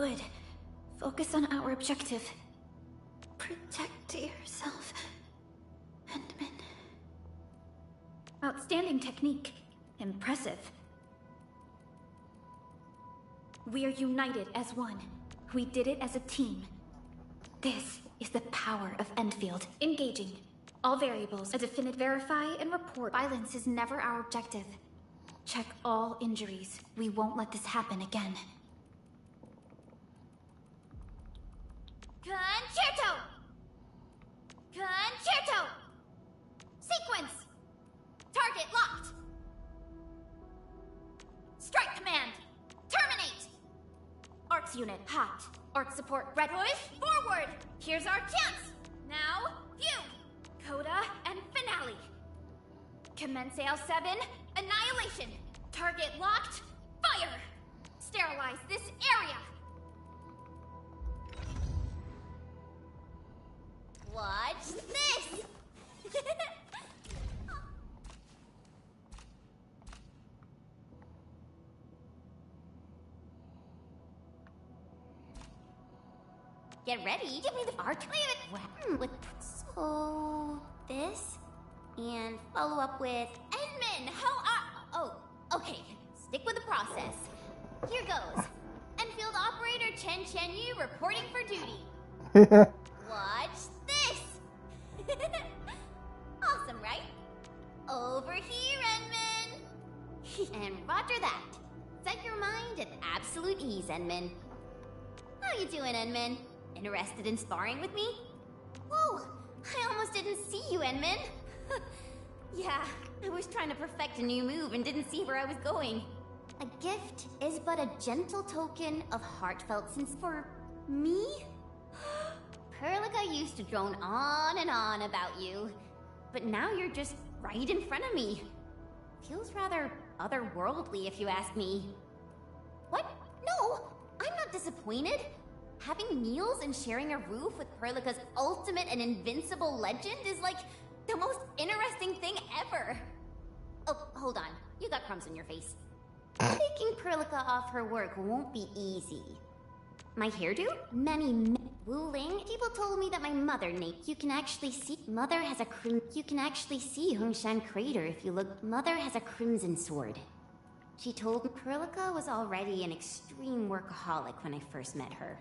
Good. Focus on our objective. Protect yourself, Endman. Outstanding technique. Impressive. We are united as one. We did it as a team. This is the power of Endfield. Engaging. All variables. A definite verify and report. Violence is never our objective. Check all injuries. We won't let this happen again. Concerto! Concerto! Sequence! Target locked! Strike command! Terminate! Arcs unit hot. Arc support red. Push forward! Here's our chance! Now, view! Coda and finale. Commence AL7, annihilation! Target locked, fire! Sterilize this area! Watch this! Get ready, give me the art. With so this and follow up with Endman. How are? Oh, okay. Stick with the process. Here goes. Enfield operator Chen Yu reporting for duty. Watch this. Awesome, right? Over here, Endman. And roger that. Set your mind at absolute ease, Endman. How you doing, Endman? Interested in sparring with me? Whoa, I almost didn't see you, Endman. Yeah, I was trying to perfect a new move and didn't see where I was going. A gift is but a gentle token of heartfelt sense for me? Perlica used to drone on and on about you, but now you're just right in front of me. Feels rather otherworldly if you ask me. What? No, I'm not disappointed. Having meals and sharing a roof with Perlica's ultimate and invincible legend is like the most interesting thing ever. Oh, hold on. You got crumbs on your face. Taking Perlica off her work won't be easy. My hairdo? Many Wuling. People told me that my mother, Nate, you can actually see Mother has a you can actually see Hongshan Crater if you look. Mother has a crimson sword. She told me Perlica was already an extreme workaholic when I first met her.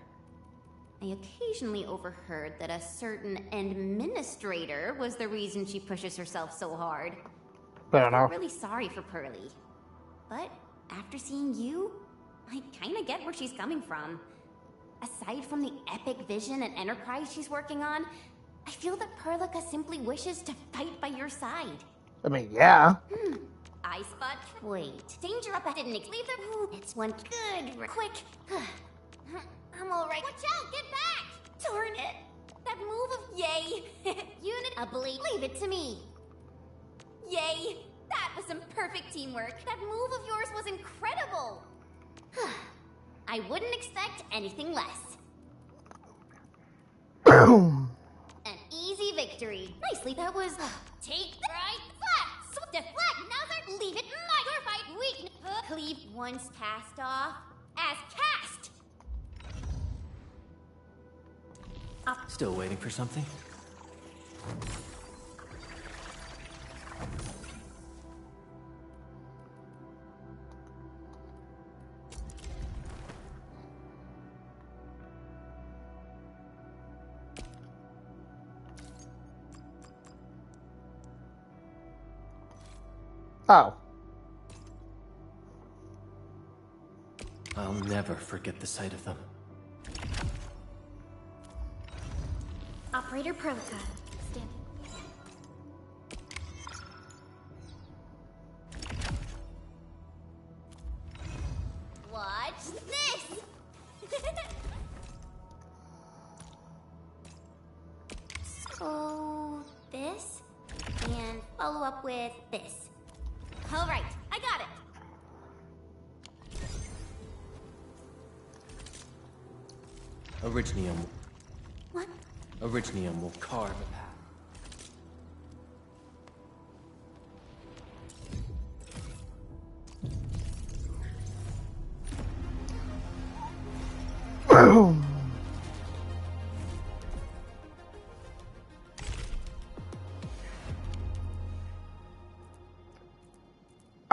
I occasionally overheard that a certain administrator was the reason she pushes herself so hard. I'm really sorry for Pearly. But after seeing you, I kinda get where she's coming from. Aside from the epic vision and enterprise she's working on, I feel that Perlica simply wishes to fight by your side. I mean, yeah. I spot. Wait. Danger up. I didn't leave the. It's one good. Quick. I'm alright. Watch out! Get back! Darn it! That move of yay! Unit ability. Leave it to me. Yay! That was some perfect teamwork. That move of yours was incredible. I wouldn't expect anything less. Boom! An easy victory. Nicely, that was. Take the right flat. So deflect. Now they're leave it. Your fight weakness. Cleave once cast off as cast. Still waiting for something? Oh. I'll never forget the sight of them. Operator Perlica, standing. Watch this! So, this, and follow up with this. All right, I got it. Originium. What? Originium will carve a path.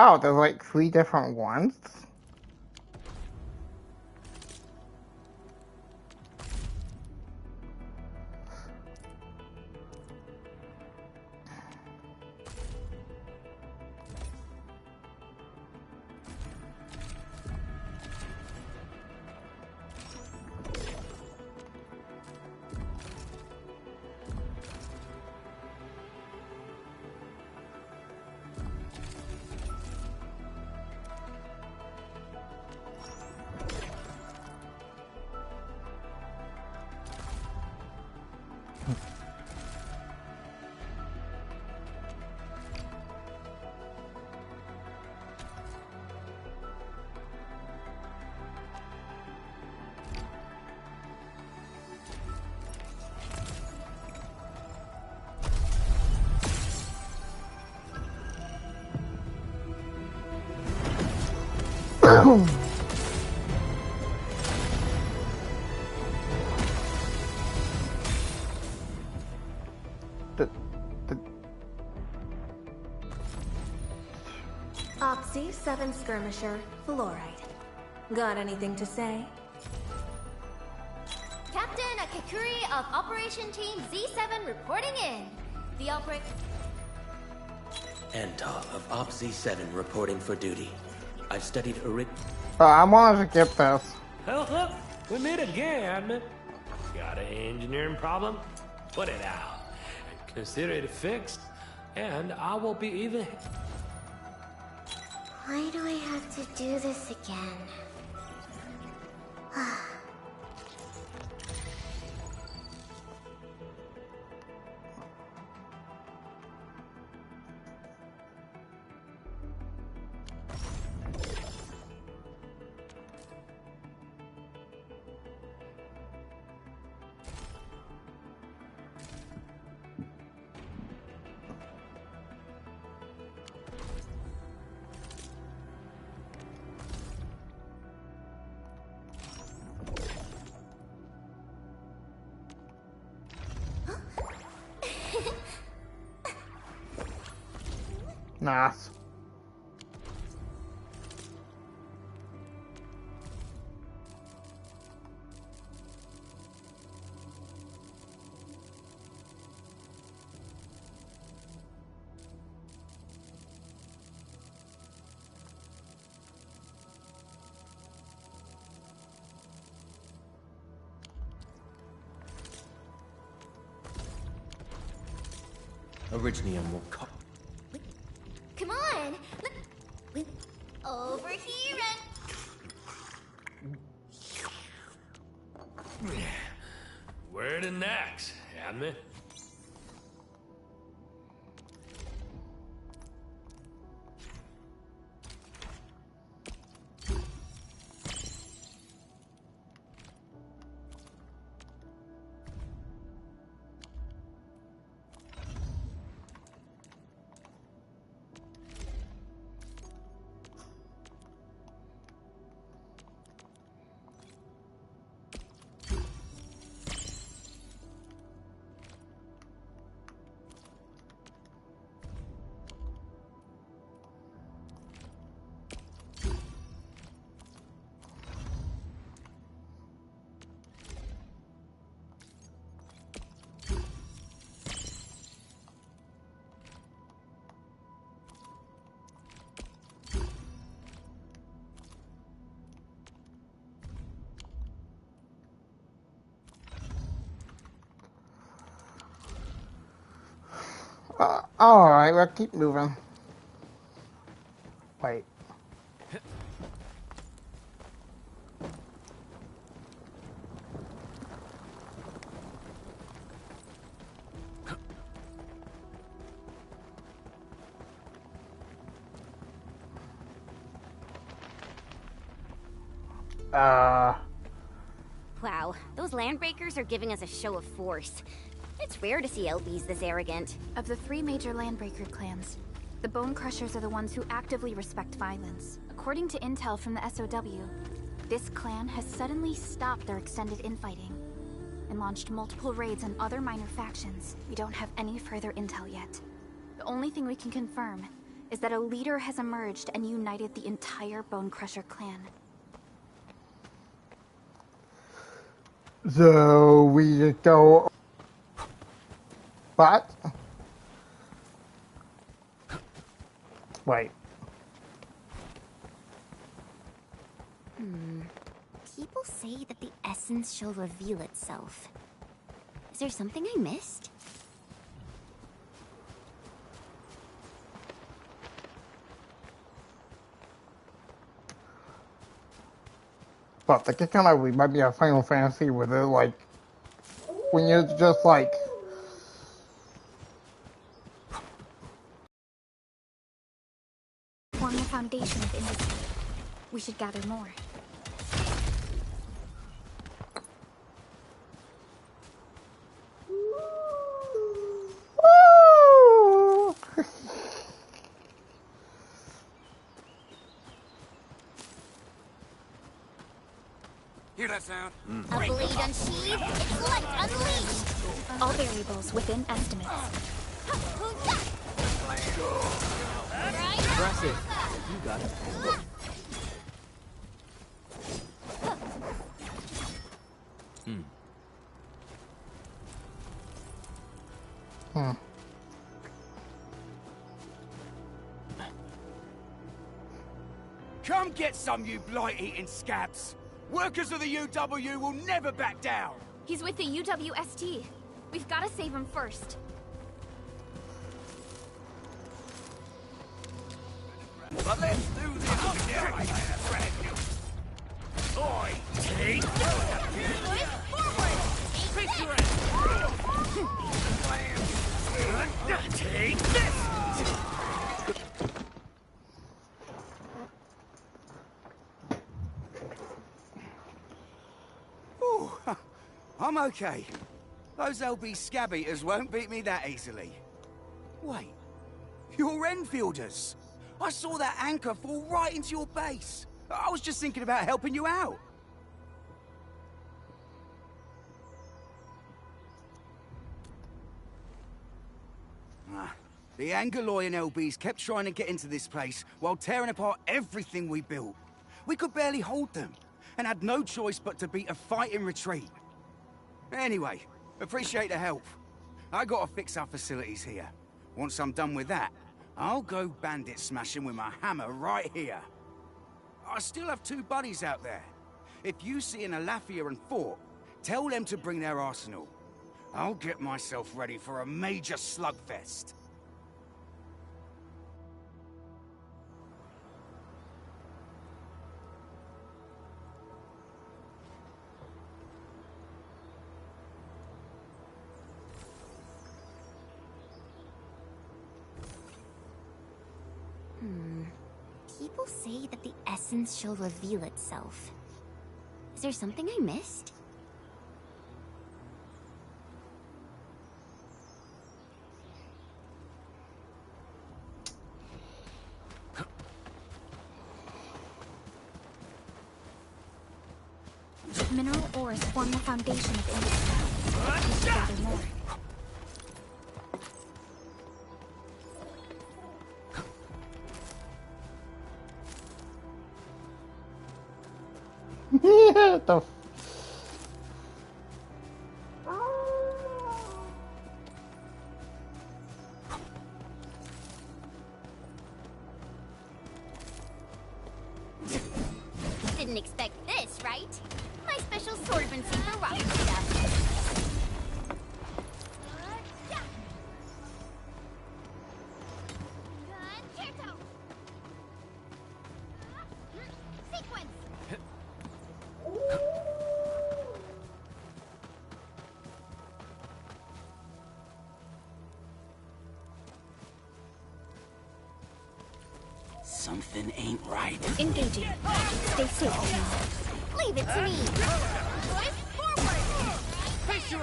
Oh, there's like 3 different ones? Oxy 7 Skirmisher, Fluorite. Got anything to say? Captain Akikuri of Operation Team Z7 reporting in. The operate... Antal of Op Z7 reporting for duty. I've studied I wanted to get this. Look, we meet again. Got an engineering problem? Put it out. Consider it fixed, and I will be even... Why do I have to do this again? Nice. Originium will call. Come on! Over here and... Where to next, Admin? Alright, let's keep moving. Wait. Wow, those landbreakers are giving us a show of force. It's rare to see LBs this arrogant. Of the 3 major landbreaker clans, the Bone Crushers are the ones who actively respect violence. According to intel from the SOW, This clan has suddenly stopped their extended infighting and launched multiple raids on other minor factions. We don't have any further intel yet. The only thing we can confirm is that a leader has emerged and united the entire Bone Crusher clan. So we just go. But wait. People say that the essence shall reveal itself. Is there something I missed? But the kick kind of might be a Final Fantasy with it, like when you're just like. Form the foundation of industry. We should gather more. Woo! Hear that sound? A blade unsheathed, light unleashed! All variables within estimates. Impressive. You got it. Come get some, you blight-eating scabs! Workers of the UW will never back down! He's with the UWST. We've got to save him first. But let's do this together! Oi, take Take this! Ooh, I'm okay. Those LB scab eaters won't beat me that easily. Wait, you're Enfielders. I saw that anchor fall right into your base. I was just thinking about helping you out. The Angaloy and LBs kept trying to get into this place while tearing apart everything we built. We could barely hold them, and had no choice but to beat a fight in retreat. Anyway, appreciate the help. I gotta fix our facilities here. Once I'm done with that, I'll go bandit smashing with my hammer right here. I still have 2 buddies out there. If you see an Alafia and Fort, tell them to bring their arsenal. I'll get myself ready for a major slugfest. People say that the essence shall reveal itself. Is there something I missed? Mineral ores form the foundation of industry. We should gather more. Yeah, the Didn't expect this, right? My special swordsmancy for rock stuff. Sequence! Something ain't right. Engaging. Stay safe now. Leave it to me! Push forward! Face your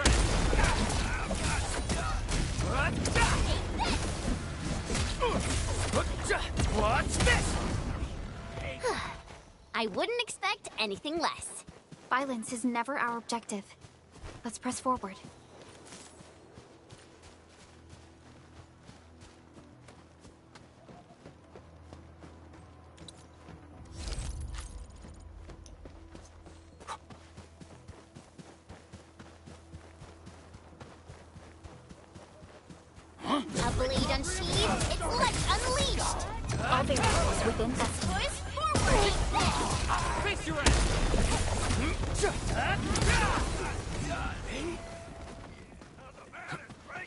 Watch this! I wouldn't expect anything less. Violence is never our objective. Let's press forward. A blade unsheathed, its light unleashed. All variables within estimate. Face your ass!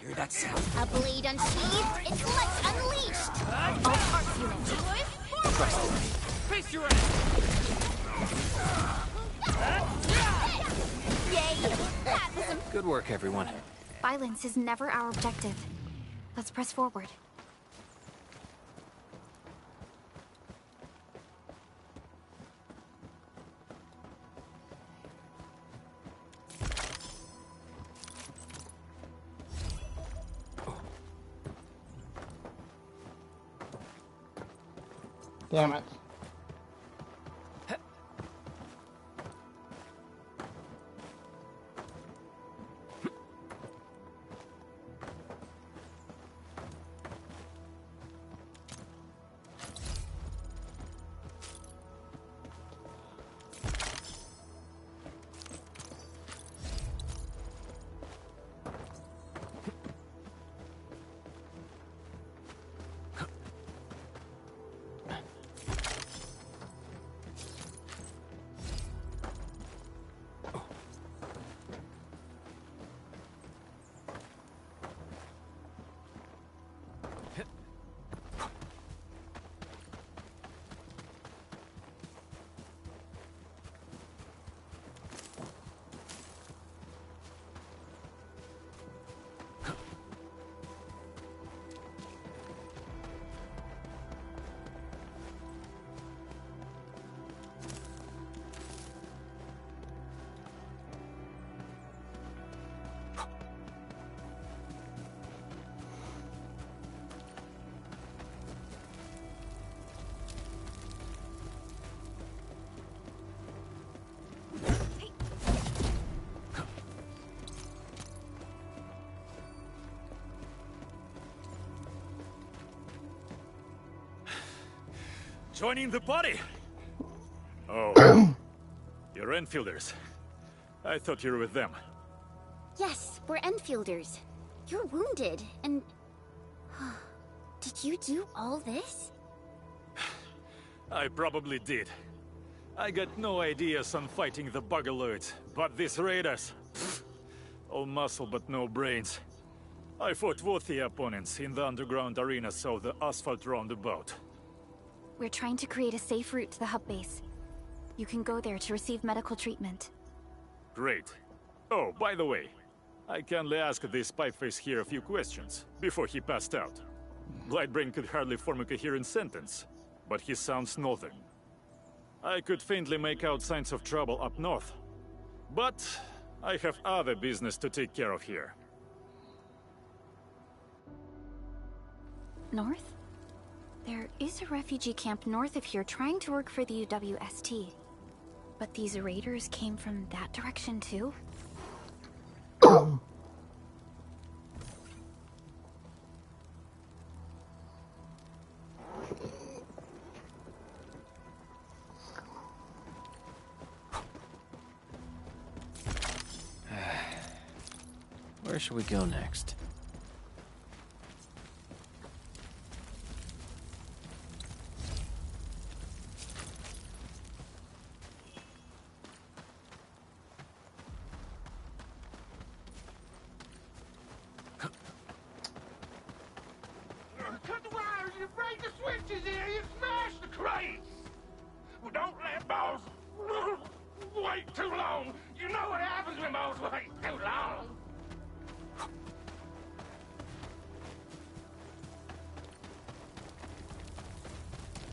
Hear that sound? A blade unsheathed, its light unleashed. All parts units. Face your ass! Yay! That was some Good work, everyone. Violence is never our objective. Let's press forward. Damn it. Joining the party? Oh. You're Enfielders. I thought you were with them. Yes, we're Enfielders. You're wounded, and... Did you do all this? I probably did. I got no ideas on fighting the Buggerloids, but these raiders... pfft, all muscle but no brains. I fought worthy opponents in the underground arenas of the asphalt roundabout. We're trying to create a safe route to the hub base. You can go there to receive medical treatment. Great. Oh, by the way, I kindly asked this pipeface here a few questions before he passed out. Blightbrain could hardly form a coherent sentence, but he sounds northern. I could faintly make out signs of trouble up north, but I have other business to take care of here. North? There is a refugee camp north of here trying to work for the UWST. But these raiders came from that direction too? Where should we go next? Cut the wires, you break the switches here, you smash the crates! Well, don't let balls wait too long. You know what happens when balls wait too long.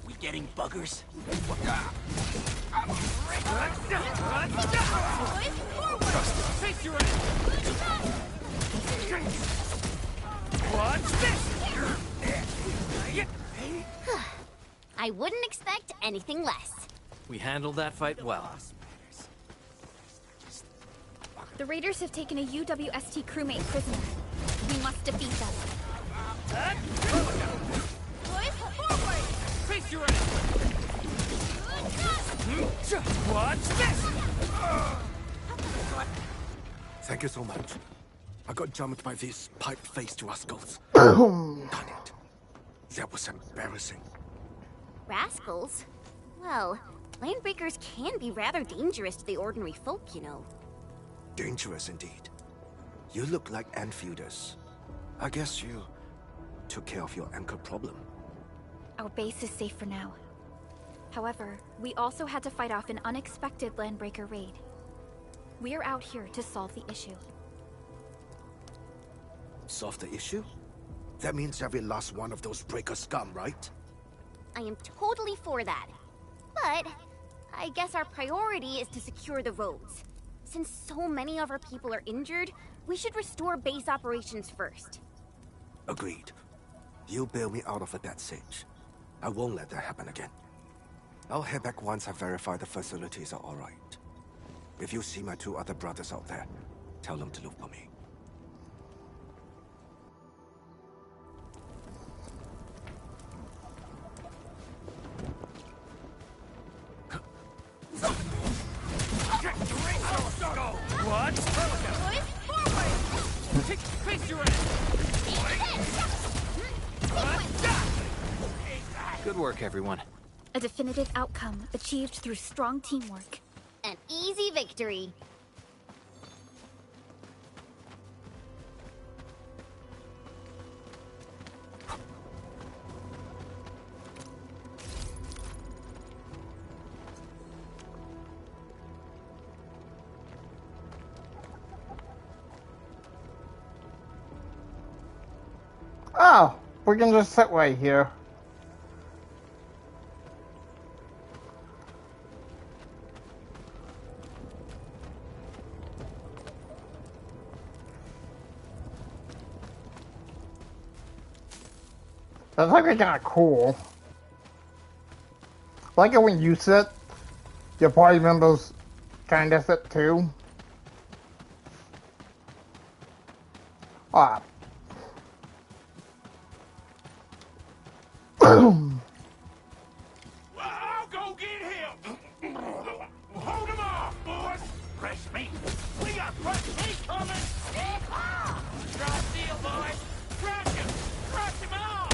We getting buggers? Face your ass! What's this? I wouldn't expect anything less. We handled that fight well. The raiders have taken a UWST crewmate prisoner. We must defeat them. Boys, forward! Face your enemy! What's this? Thank you so much. I got jumped by these pipe-faced rascals. Darn it. That was embarrassing. Rascals? Well, landbreakers can be rather dangerous to the ordinary folk, you know. Dangerous indeed. You look like Enfielders. I guess you took care of your anchor problem. Our base is safe for now. However, we also had to fight off an unexpected landbreaker raid. We are out here to solve the issue. Solve the issue? That means every last one of those breaker scum, right? I am totally for that. But I guess our priority is to secure the roads. Since so many of our people are injured, we should restore base operations first. Agreed. You bail me out of a death sitch. I won't let that happen again. I'll head back once I verify the facilities are all right. If you see my 2 other brothers out there, tell them to look for me. What? Boys, forward! Face your enemy! Good work, everyone. A definitive outcome achieved through strong teamwork. An easy victory. Oh, we can just sit right here. That's actually kind of cool. Like it when you sit, your party members kind of sit too. Ah. I'll go get him! Hold him off, boys! Fresh meat! We got fresh meat coming! Drop deal, boys! Crush him! Crush him off!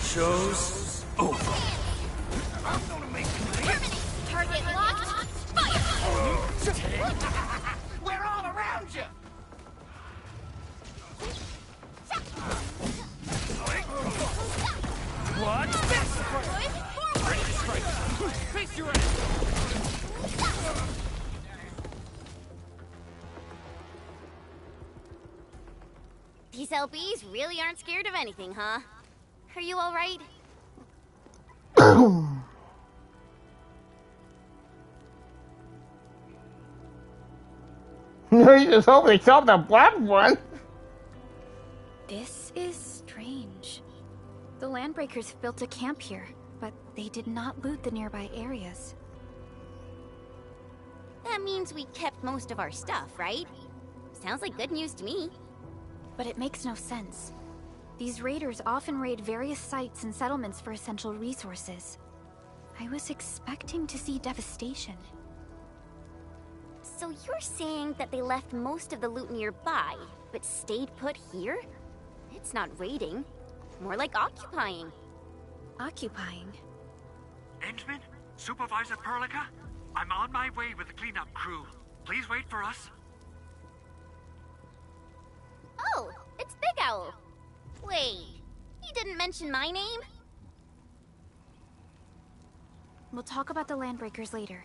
Show's over. I'm gonna make you live! Target locked. Fire! We're all around you! What? Ready to strike. Face your enemy. These LBs really aren't scared of anything, huh? Are you all right? You just hope they solve the black one. This is strange. The landbreakers built a camp here, but they did not loot the nearby areas. That means we kept most of our stuff, right? Sounds like good news to me. But it makes no sense. These raiders often raid various sites and settlements for essential resources. I was expecting to see devastation. So you're saying that they left most of the loot nearby, but stayed put here? It's not raiding. More like occupying. Occupying? Endman? Supervisor Perlica? I'm on my way with the cleanup crew. Please wait for us. Oh, it's Big Owl. Wait, he didn't mention my name? We'll talk about the landbreakers later.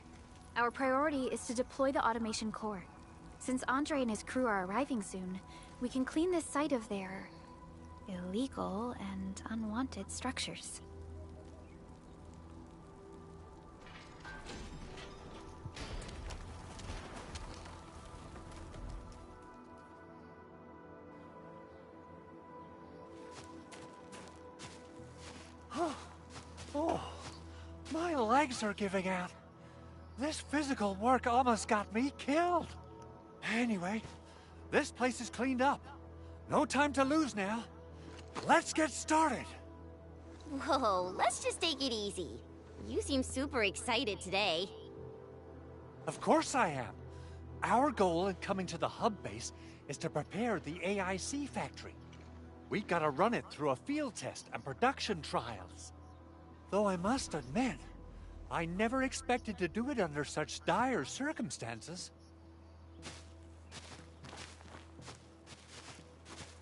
Our priority is to deploy the automation core. Since Andre and his crew are arriving soon, we can clean this site of their illegal and unwanted structures. legs are giving out. This physical work almost got me killed. Anyway, this place is cleaned up. No time to lose now. Let's get started. Whoa, let's just take it easy. You seem super excited today. Of course I am. Our goal in coming to the hub base is to prepare the AIC factory. We gotta run it through a field test and production trials. Though I must admit, I never expected to do it under such dire circumstances.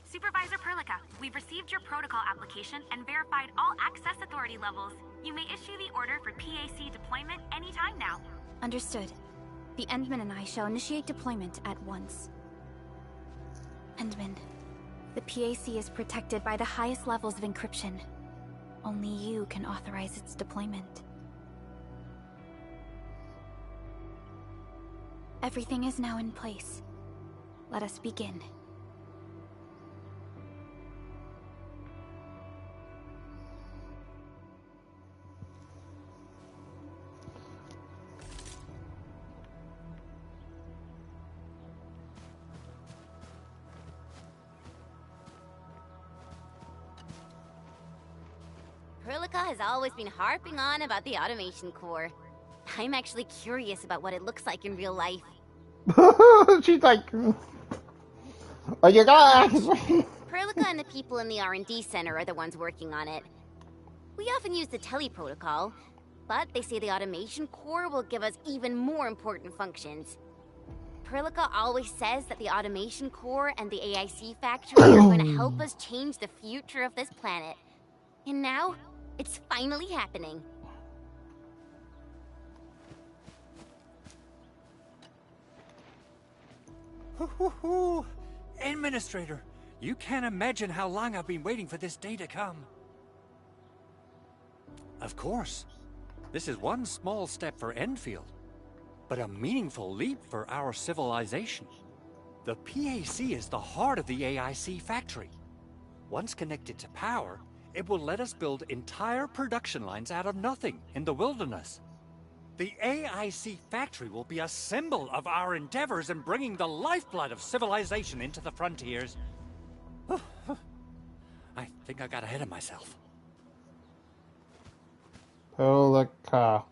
Supervisor Perlica, we've received your protocol application and verified all access authority levels. You may issue the order for PAC deployment anytime now. Understood. The Endman and I shall initiate deployment at once. Endman, the PAC is protected by the highest levels of encryption. Only you can authorize its deployment. Everything is now in place. Let us begin. Perlica has always been harping on about the automation core. I'm actually curious about what it looks like in real life. She's like, oh, you guys. Perlica and the people in the R&D center are the ones working on it. We often use the tele-protocol, but they say the automation core will give us even more important functions. Perlica always says that the automation core and the AIC factory are going to help us change the future of this planet. And now, it's finally happening. Administrator, you can't imagine how long I've been waiting for this day to come. Of course, this is one small step for Endfield, but a meaningful leap for our civilization. The PAC is the heart of the AIC factory. Once connected to power, it will let us build entire production lines out of nothing in the wilderness. The AIC factory will be a symbol of our endeavors in bringing the lifeblood of civilization into the frontiers. I think I got ahead of myself. Perlica.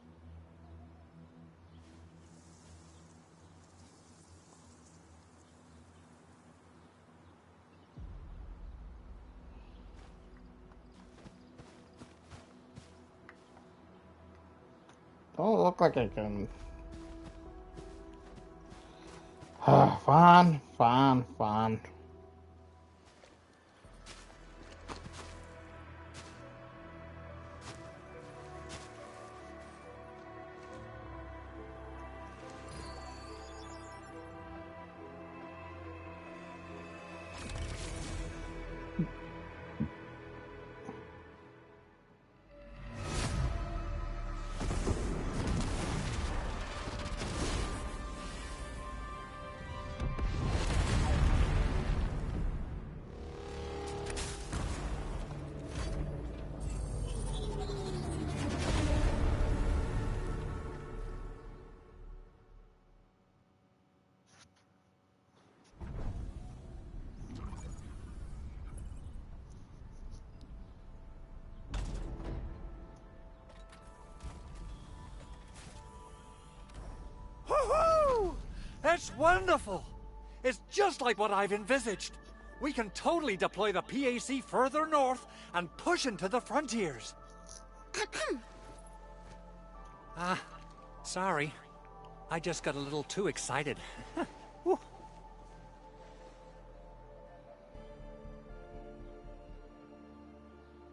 Don't look like I can. Fine. That's wonderful! It's just like what I've envisaged. We can totally deploy the PAC further north and push into the frontiers. Sorry. I just got a little too excited.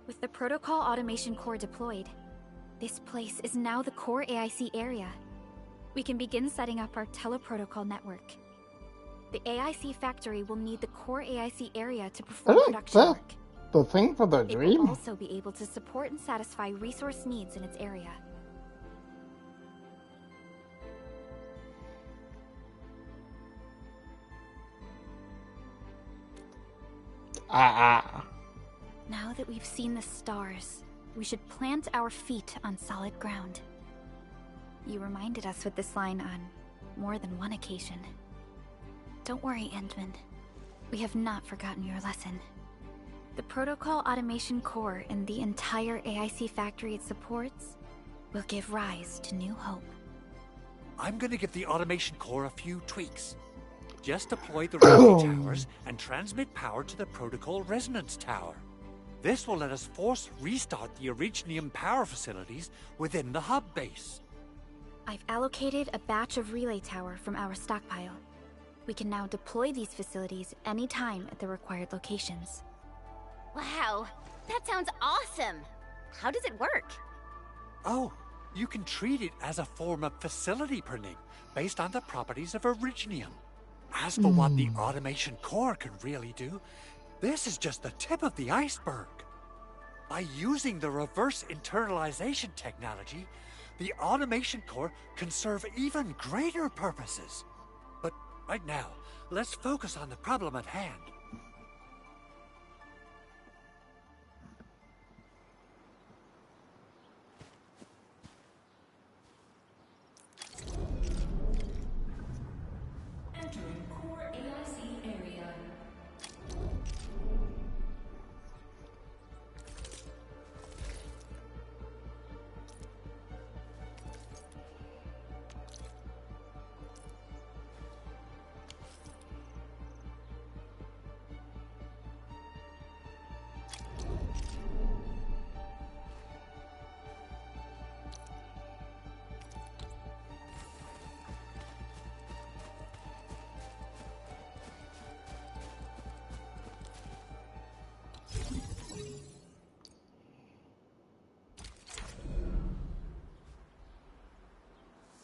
With the protocol automation core deployed, this place is now the core AIC area. We can begin setting up our teleprotocol network. The AIC factory will need the core AIC area to perform production work. The thing for the dream? It will also be able to support and satisfy resource needs in its area. Now that we've seen the stars, we should plant our feet on solid ground. You reminded us with this line on more than one occasion. Don't worry, Endman. We have not forgotten your lesson. The protocol automation core and the entire AIC factory it supports will give rise to new hope. I'm gonna give the automation core a few tweaks. Just deploy the relay towers and transmit power to the protocol resonance tower. This will let us force restart the Originium power facilities within the hub base. I've allocated a batch of relay tower from our stockpile. We can now deploy these facilities anytime at the required locations. Wow, that sounds awesome! How does it work? Oh, you can treat it as a form of facility printing based on the properties of Originium. As for what the automation core can really do, this is just the tip of the iceberg. By using the reverse internalization technology, the automation core can serve even greater purposes. But right now, let's focus on the problem at hand. Entering core AIC area.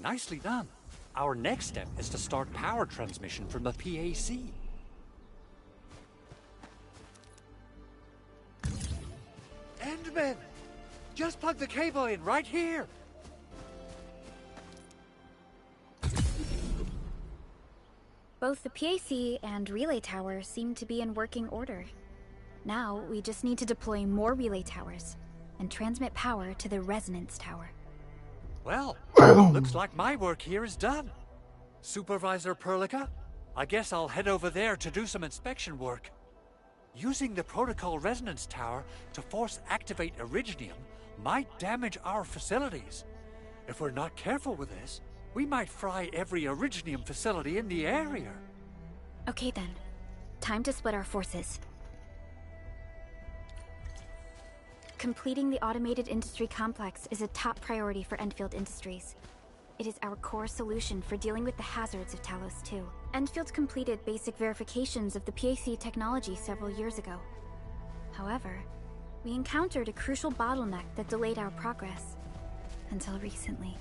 Nicely done. Our next step is to start power transmission from the PAC. Endman! Just plug the cable in right here! Both the PAC and relay tower seem to be in working order. Now, we just need to deploy more relay towers and transmit power to the resonance tower. Well, looks like my work here is done. Supervisor Perlica, I guess I'll head over there to do some inspection work. Using the protocol resonance tower to force activate Originium might damage our facilities. If we're not careful with this, we might fry every Originium facility in the area. Okay then. Time to split our forces. Completing the automated industry complex is a top priority for Endfield Industries. It is our core solution for dealing with the hazards of Talos 2. Endfield completed basic verifications of the PAC technology several years ago. However, we encountered a crucial bottleneck that delayed our progress. Until recently.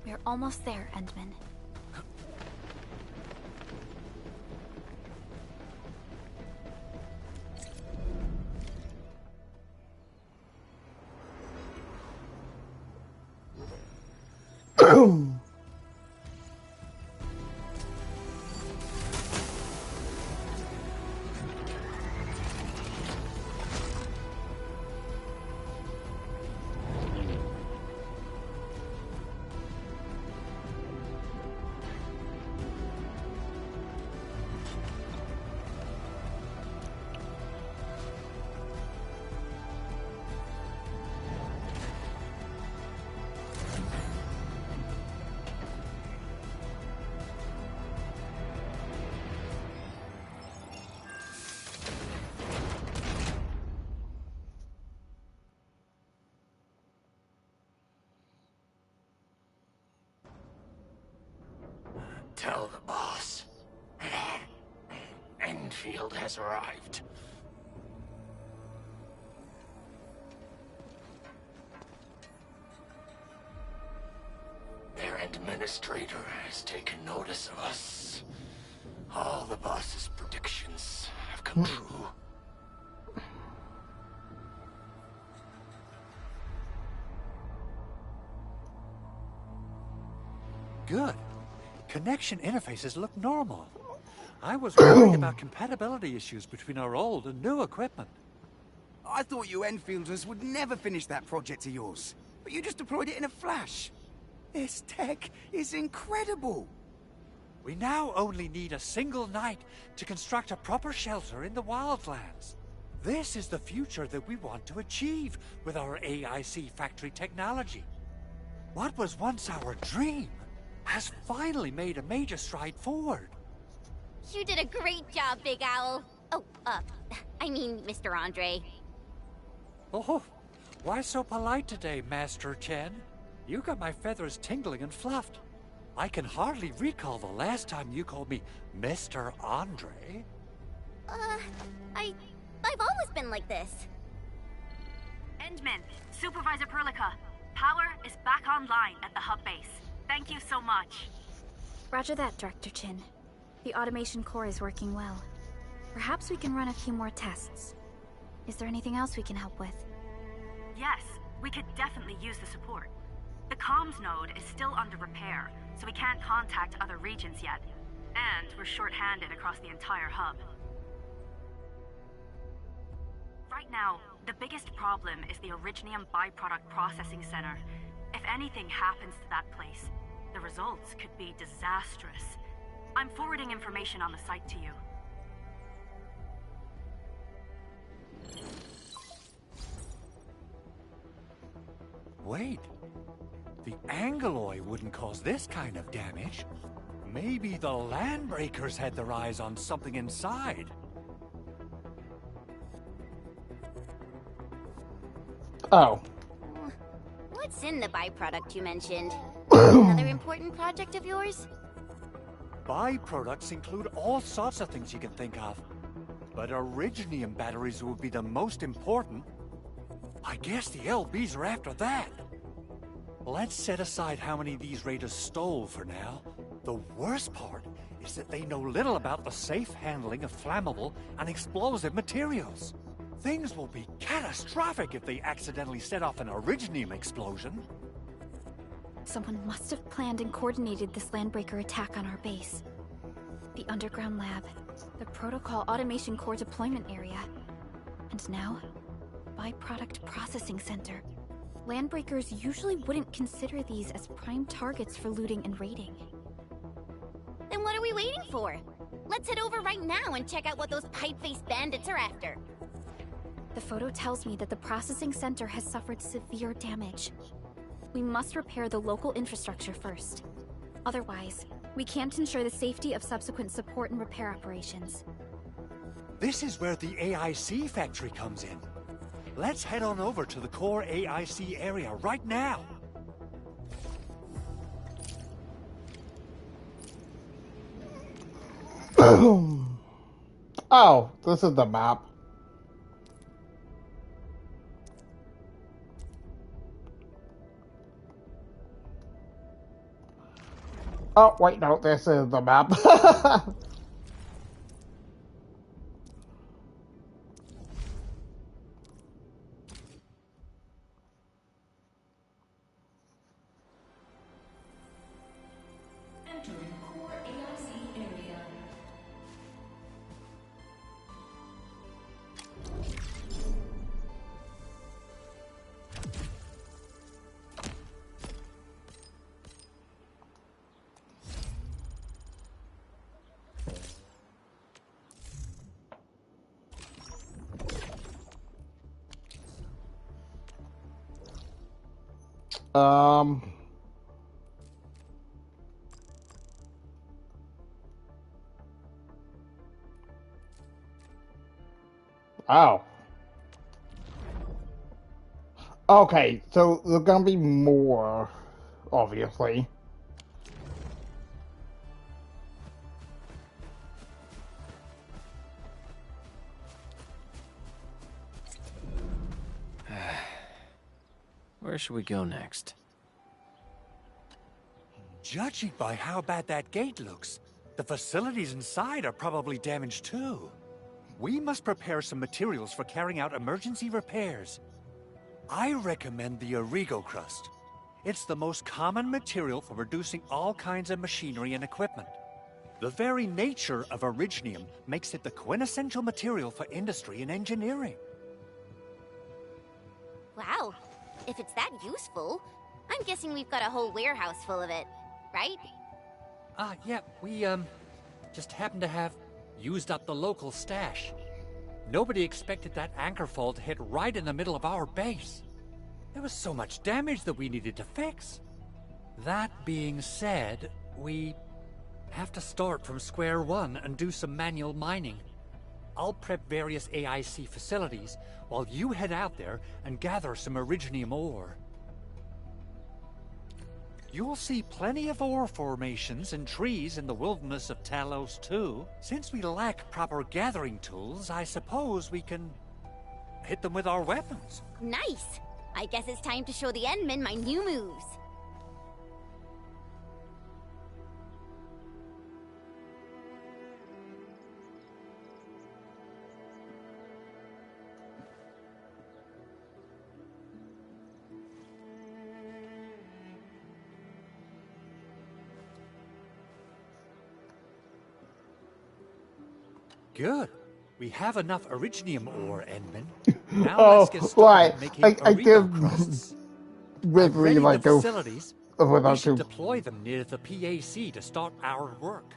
We're almost there, Endman. Tell the boss. Enfield has arrived. Their administrator has taken notice of us. All the boss's predictions have come true. Good. Connection interfaces look normal. I was worried about compatibility issues between our old and new equipment. I thought you Enfielders would never finish that project of yours, but you just deployed it in a flash. This tech is incredible. We now only need a single night to construct a proper shelter in the wildlands. This is the future that we want to achieve with our AIC factory technology. What was once our dream has finally made a major stride forward. You did a great job, Big Owl. Oh, I mean, Mr. Andre. Oh, why so polite today, Master Chen? You got my feathers tingling and fluffed. I can hardly recall the last time you called me Mr. Andre. I've always been like this. Endman, Supervisor Perlica, power is back online at the hub base. Thank you so much. Roger that, Director Chin. The automation core is working well. Perhaps we can run a few more tests. Is there anything else we can help with? Yes, we could definitely use the support. The comms node is still under repair, so we can't contact other regions yet. And we're short-handed across the entire hub. Right now, the biggest problem is the Originium byproduct processing center. If anything happens to that place, the results could be disastrous. I'm forwarding information on the site to you. Wait. The Angeloy wouldn't cause this kind of damage. Maybe the Landbreakers had their eyes on something inside. Oh. What's in the byproduct you mentioned? Another important project of yours? Byproducts include all sorts of things you can think of. But Originium batteries would be the most important. I guess the LBs are after that. Let's set aside how many these raiders stole for now. The worst part is that they know little about the safe handling of flammable and explosive materials. Things will be catastrophic if they accidentally set off an Originium explosion. Someone must have planned and coordinated this Landbreaker attack on our base. The underground lab, the protocol automation core deployment area, and now, byproduct processing center. Landbreakers usually wouldn't consider these as prime targets for looting and raiding. Then what are we waiting for? Let's head over right now and check out what those pipe-faced bandits are after. The photo tells me that the processing center has suffered severe damage. We must repair the local infrastructure first. Otherwise, we can't ensure the safety of subsequent support and repair operations. This is where the AIC factory comes in. Let's head on over to the core AIC area right now. Oh, this is the map. Oh, wait, no, this is the map. Entering core AIC area. Oh. Okay, so there's gonna be more, obviously. Where should we go next? Judging by how bad that gate looks, the facilities inside are probably damaged too. We must prepare some materials for carrying out emergency repairs. I recommend the Origo crust. It's the most common material for producing all kinds of machinery and equipment. The very nature of originium makes it the quintessential material for industry and engineering. Wow, if it's that useful, I'm guessing we've got a whole warehouse full of it, right? Yeah, we, just happen to have used up the local stash. Nobody expected that anchor fall to hit right in the middle of our base. There was so much damage that we needed to fix. That being said, we have to start from square one and do some manual mining. I'll prep various AIC facilities while you head out there and gather some originium ore. You'll see plenty of ore formations and trees in the wilderness of Talos too. Since we lack proper gathering tools, I suppose we can hit them with our weapons. Nice! I guess it's time to show the Endmen my new moves. Good. We have enough originium ore, Endman. Now let's get started right. making I Origo give crusts. Ridley I've like the go facilities. without We should to. deploy them near the PAC to start our work.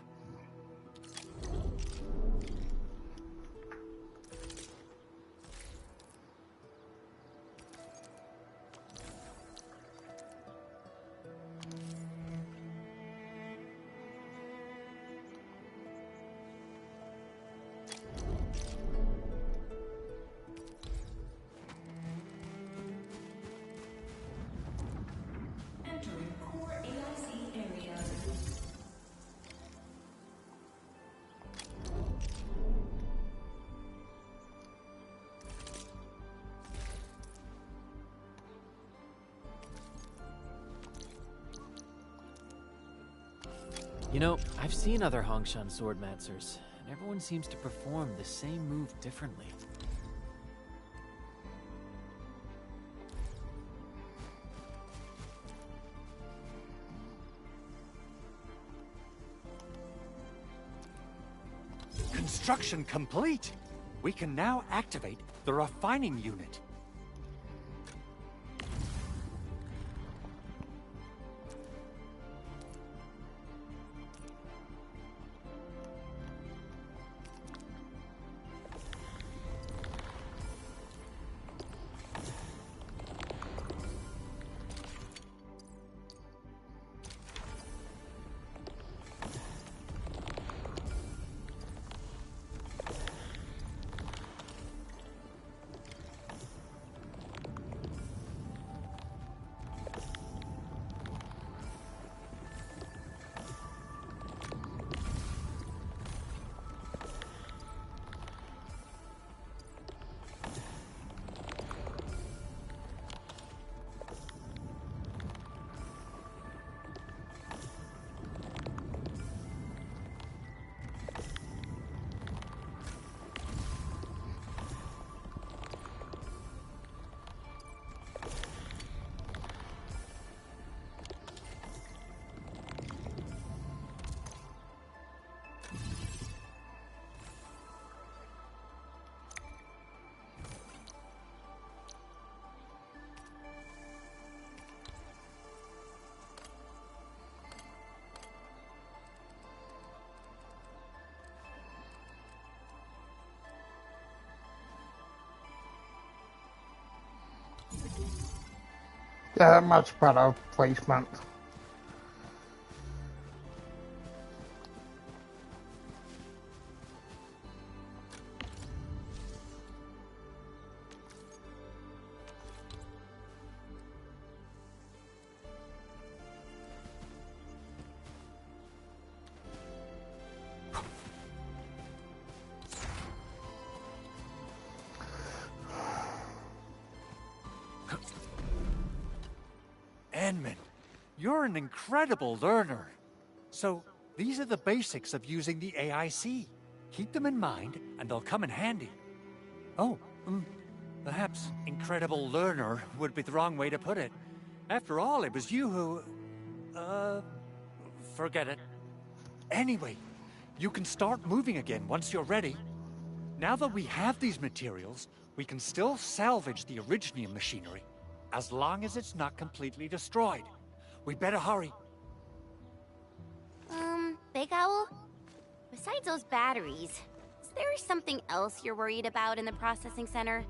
Entering core AIC area. You know, I've seen other Hongshan swordmancers, and everyone seems to perform the same move differently. Construction complete. We can now activate the refining unit. Yeah, much better placement. You're an incredible learner. So, these are the basics of using the AIC. Keep them in mind, and they'll come in handy. Oh, perhaps incredible learner would be the wrong way to put it. After all, it was you who... forget it. Anyway, you can start moving again once you're ready. Now that we have these materials, we can still salvage the Originium machinery, as long as it's not completely destroyed. We better hurry. Big Owl? Besides those batteries, is there something else you're worried about in the processing center?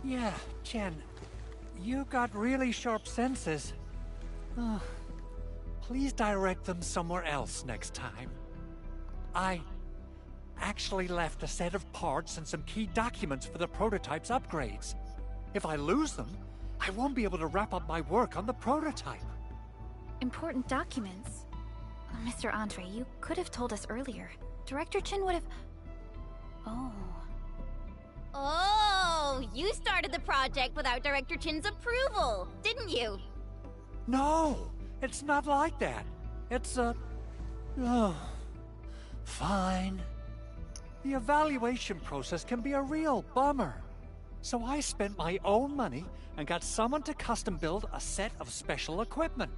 Yeah, Chen. You got really sharp senses. Please direct them somewhere else next time. I actually left a set of parts and some key documents for the prototype's upgrades. If I lose them, I won't be able to wrap up my work on the prototype. Important documents? Mr. Andre, you could have told us earlier. Director Chin would have... Oh, you started the project without Director Chin's approval, didn't you? No, it's not like that. It's fine. The evaluation process can be a real bummer. So I spent my own money and got someone to custom build a set of special equipment.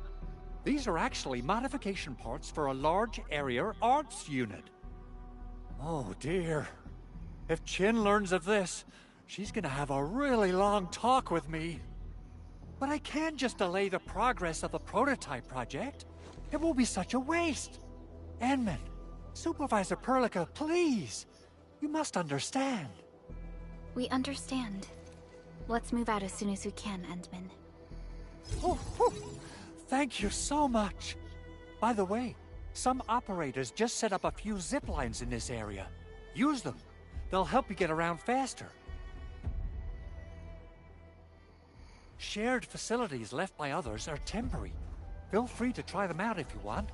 These are actually modification parts for a large area arts unit. Oh dear. If Chin learns of this, she's gonna have a really long talk with me. But I can't just delay the progress of the prototype project. It will be such a waste. Enman, Supervisor Perlica, please. You must understand. We understand. Let's move out as soon as we can, Endman. Thank you so much. By the way, some operators just set up a few zip lines in this area. Use them. They'll help you get around faster. Shared facilities left by others are temporary. Feel free to try them out if you want.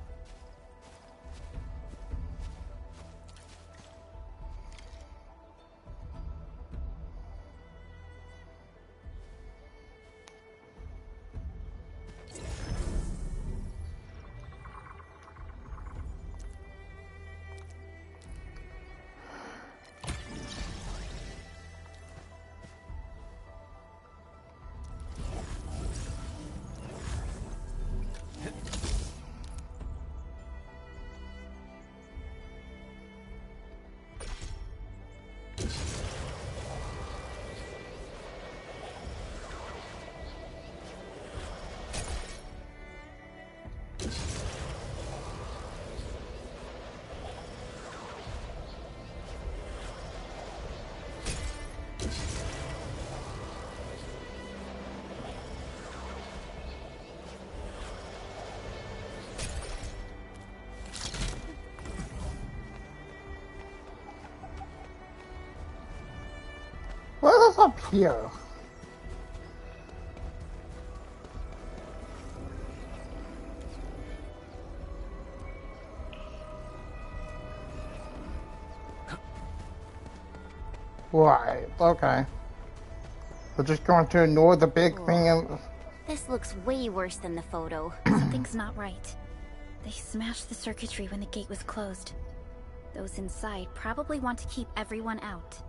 What is up here? Right, okay. We're just going to ignore the big thing and... This looks way worse than the photo. Something's not right. They smashed the circuitry when the gate was closed. Those inside probably want to keep everyone out.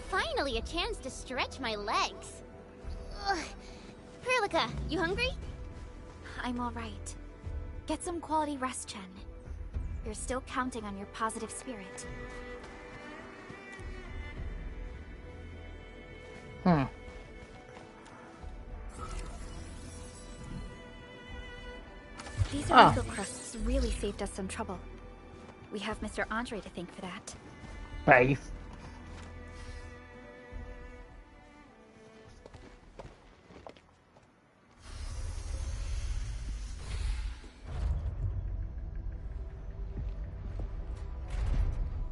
Finally a chance to stretch my legs. Ugh. Perlica, you hungry? I'm alright. Get some quality rest, Chen. You're still counting on your positive spirit. These illegal crusts really saved us some trouble. We have Mr. Andre to thank for that. Base.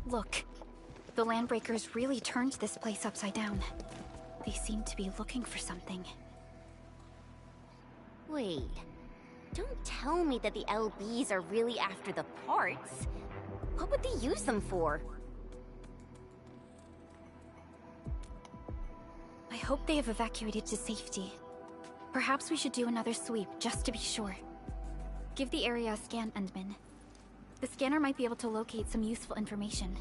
Look, the Landbreakers really turned this place upside down. They seem to be looking for something. Wait, don't tell me that the LBs are really after the parts. What would they use them for? I hope they have evacuated to safety. Perhaps we should do another sweep, just to be sure. Give the area a scan, Endman. The scanner might be able to locate some useful information.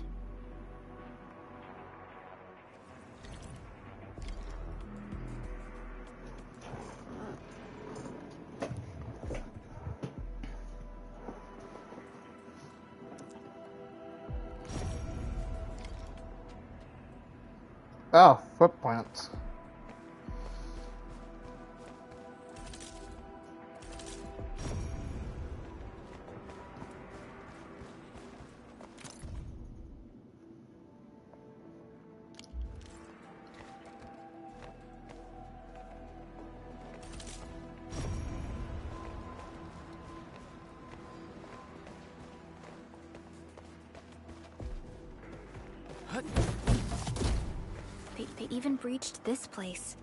Oh, footprints. They even breached this place.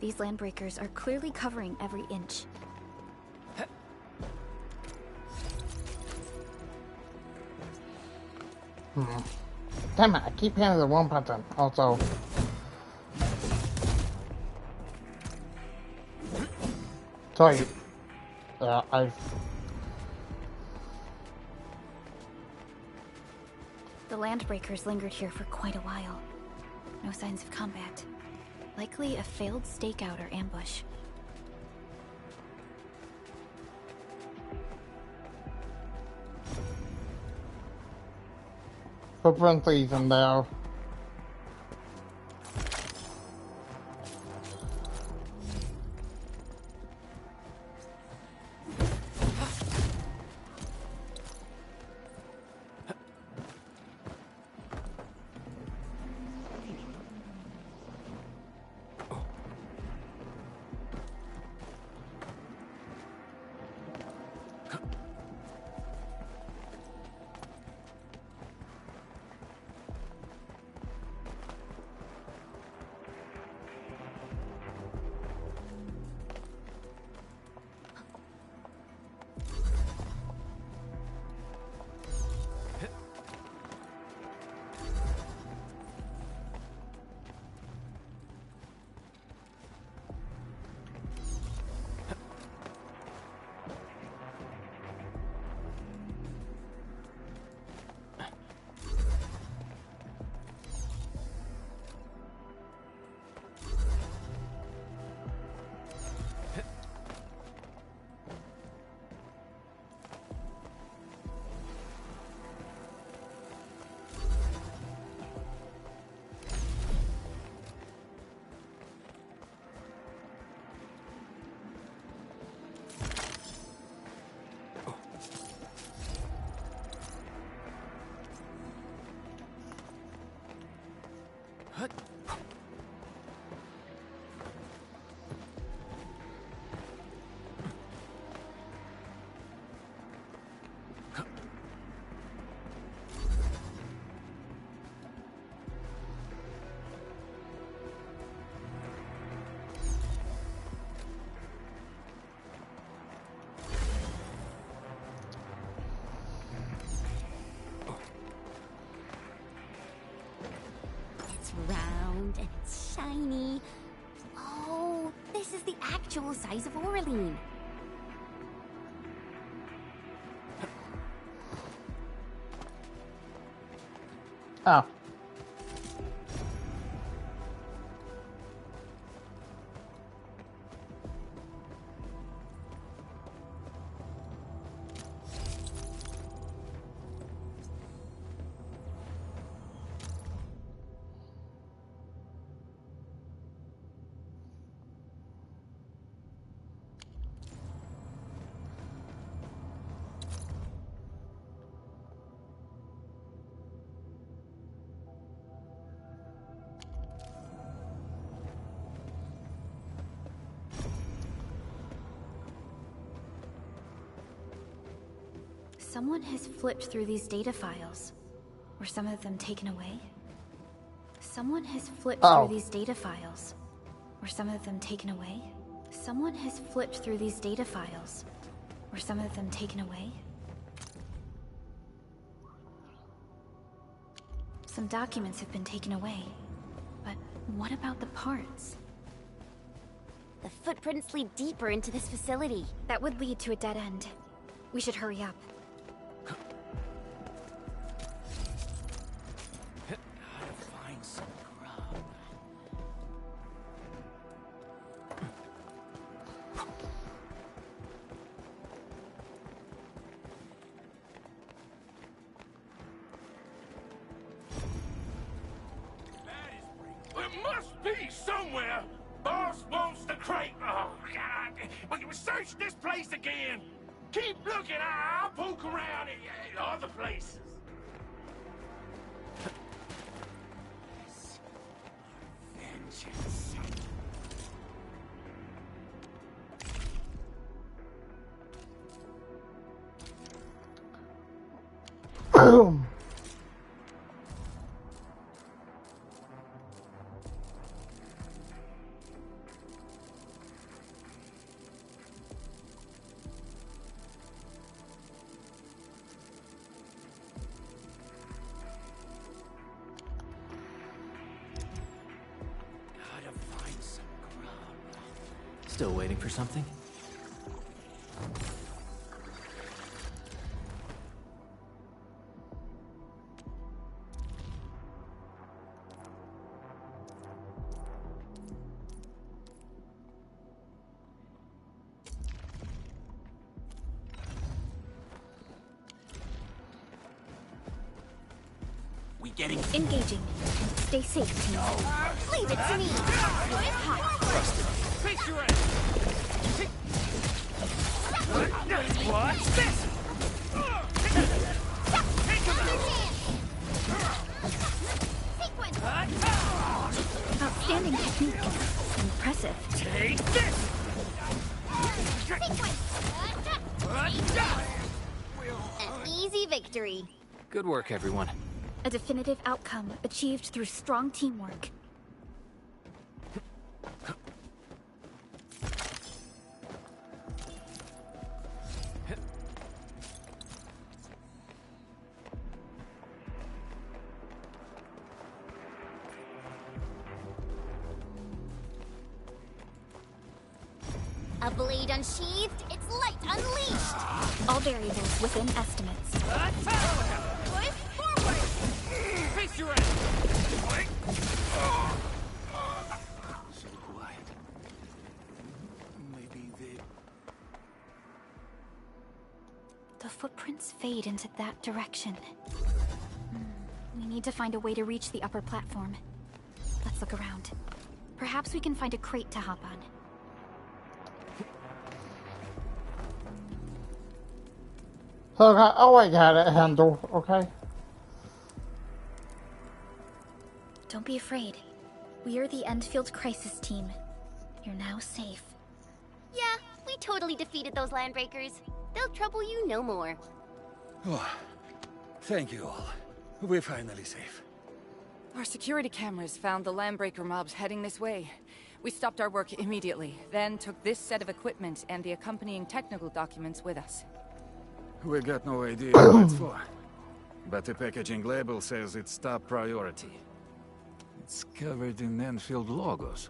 These Landbreakers are clearly covering every inch. Damn it, I keep hitting the wrong button. Also. Sorry. Yeah, The Landbreakers lingered here for quite a while. No signs of combat. Likely a failed stakeout or ambush. Footprints even there. Round and it's shiny. Oh, this is the actual size of Aureline. Oh. Someone has flipped through these data files. Were some of them taken away? Someone has flipped Oh. through these data files. Were some of them taken away? Someone has flipped through these data files. Were some of them taken away? Some documents have been taken away. But what about the parts? The footprints lead deeper into this facility. That would lead to a dead end. We should hurry up. Find some grub. It must be somewhere. Boss wants the crate. Oh, God. We can search this place again. Keep looking. I'll poke around in other places. Vengeance. Boom. Still waiting for something? We getting Engaging. Stay safe, team. Leave it to me. It's hot. Face your ass. What's this? Outstanding technique. Impressive. Take this. An easy victory. Good work, everyone. A definitive outcome achieved through strong teamwork. A blade unsheathed, its light unleashed. All variables within estimates. Push forward. Face your ass. so quiet. Maybe they... The footprints fade into that direction. We need to find a way to reach the upper platform. Let's look around. Perhaps we can find a crate to hop on. So I got it handled, okay? Don't be afraid. We are the Endfield crisis team. You're now safe. Yeah, we totally defeated those landbreakers. They'll trouble you no more. Oh, thank you all. We're finally safe. Our security cameras found the landbreaker mobs heading this way. We stopped our work immediately, then took this set of equipment and the accompanying technical documents with us. We got no idea what it's for. But the packaging label says it's top priority. It's covered in Enfield logos.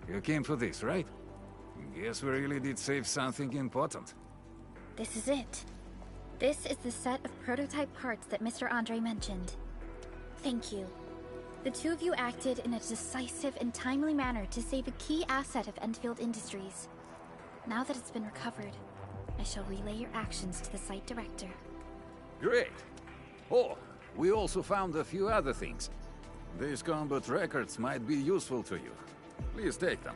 You came for this, right? Guess we really did save something important. This is it. This is the set of prototype parts that Mr. Andre mentioned. Thank you. The two of you acted in a decisive and timely manner to save a key asset of Enfield Industries. Now that it's been recovered, I shall relay your actions to the site director. Great. Oh, we also found a few other things. These combat records might be useful to you. Please take them.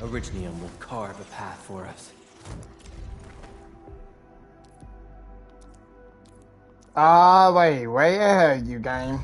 Orignium will carve a path for us. Way ahead, you game.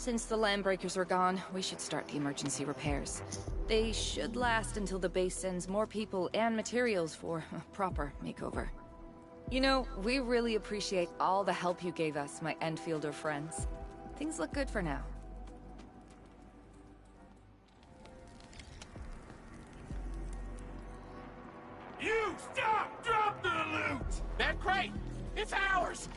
Since the Landbreakers are gone, we should start the emergency repairs. They should last until the base sends more people and materials for a proper makeover. You know, we really appreciate all the help you gave us, my Enfielder friends. Things look good for now. You stop! Drop the loot! That crate! It's ours!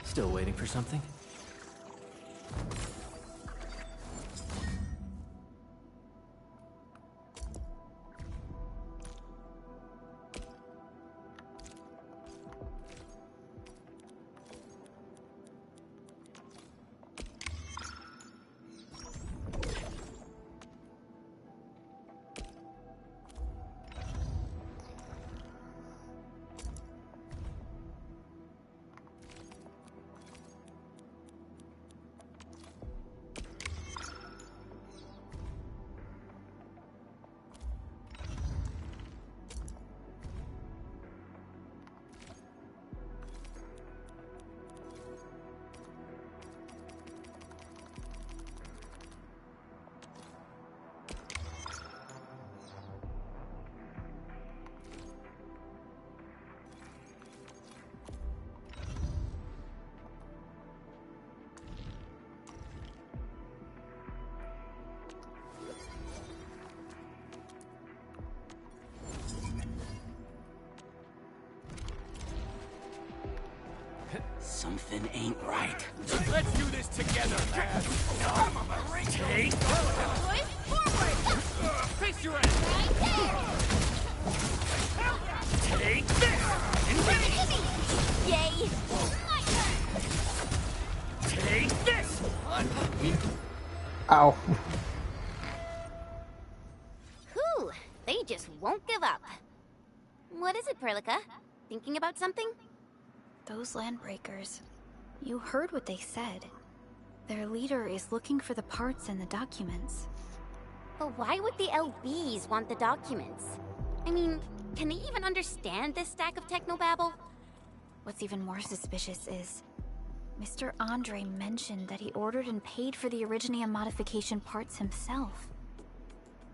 Still waiting for something? Something ain't right. Let's do this together, lads! I'm a Marine! Take! Push forward! Face your ass! Take this! Yay! Take this! Ow. Whew, they just won't give up. What is it, Perlica? Thinking about something? Those Landbreakers. You heard what they said. Their leader is looking for the parts and the documents. But why would the LBs want the documents? I mean, can they even understand this stack of technobabble? What's even more suspicious is Mr. Andre mentioned that he ordered and paid for the Originium modification parts himself.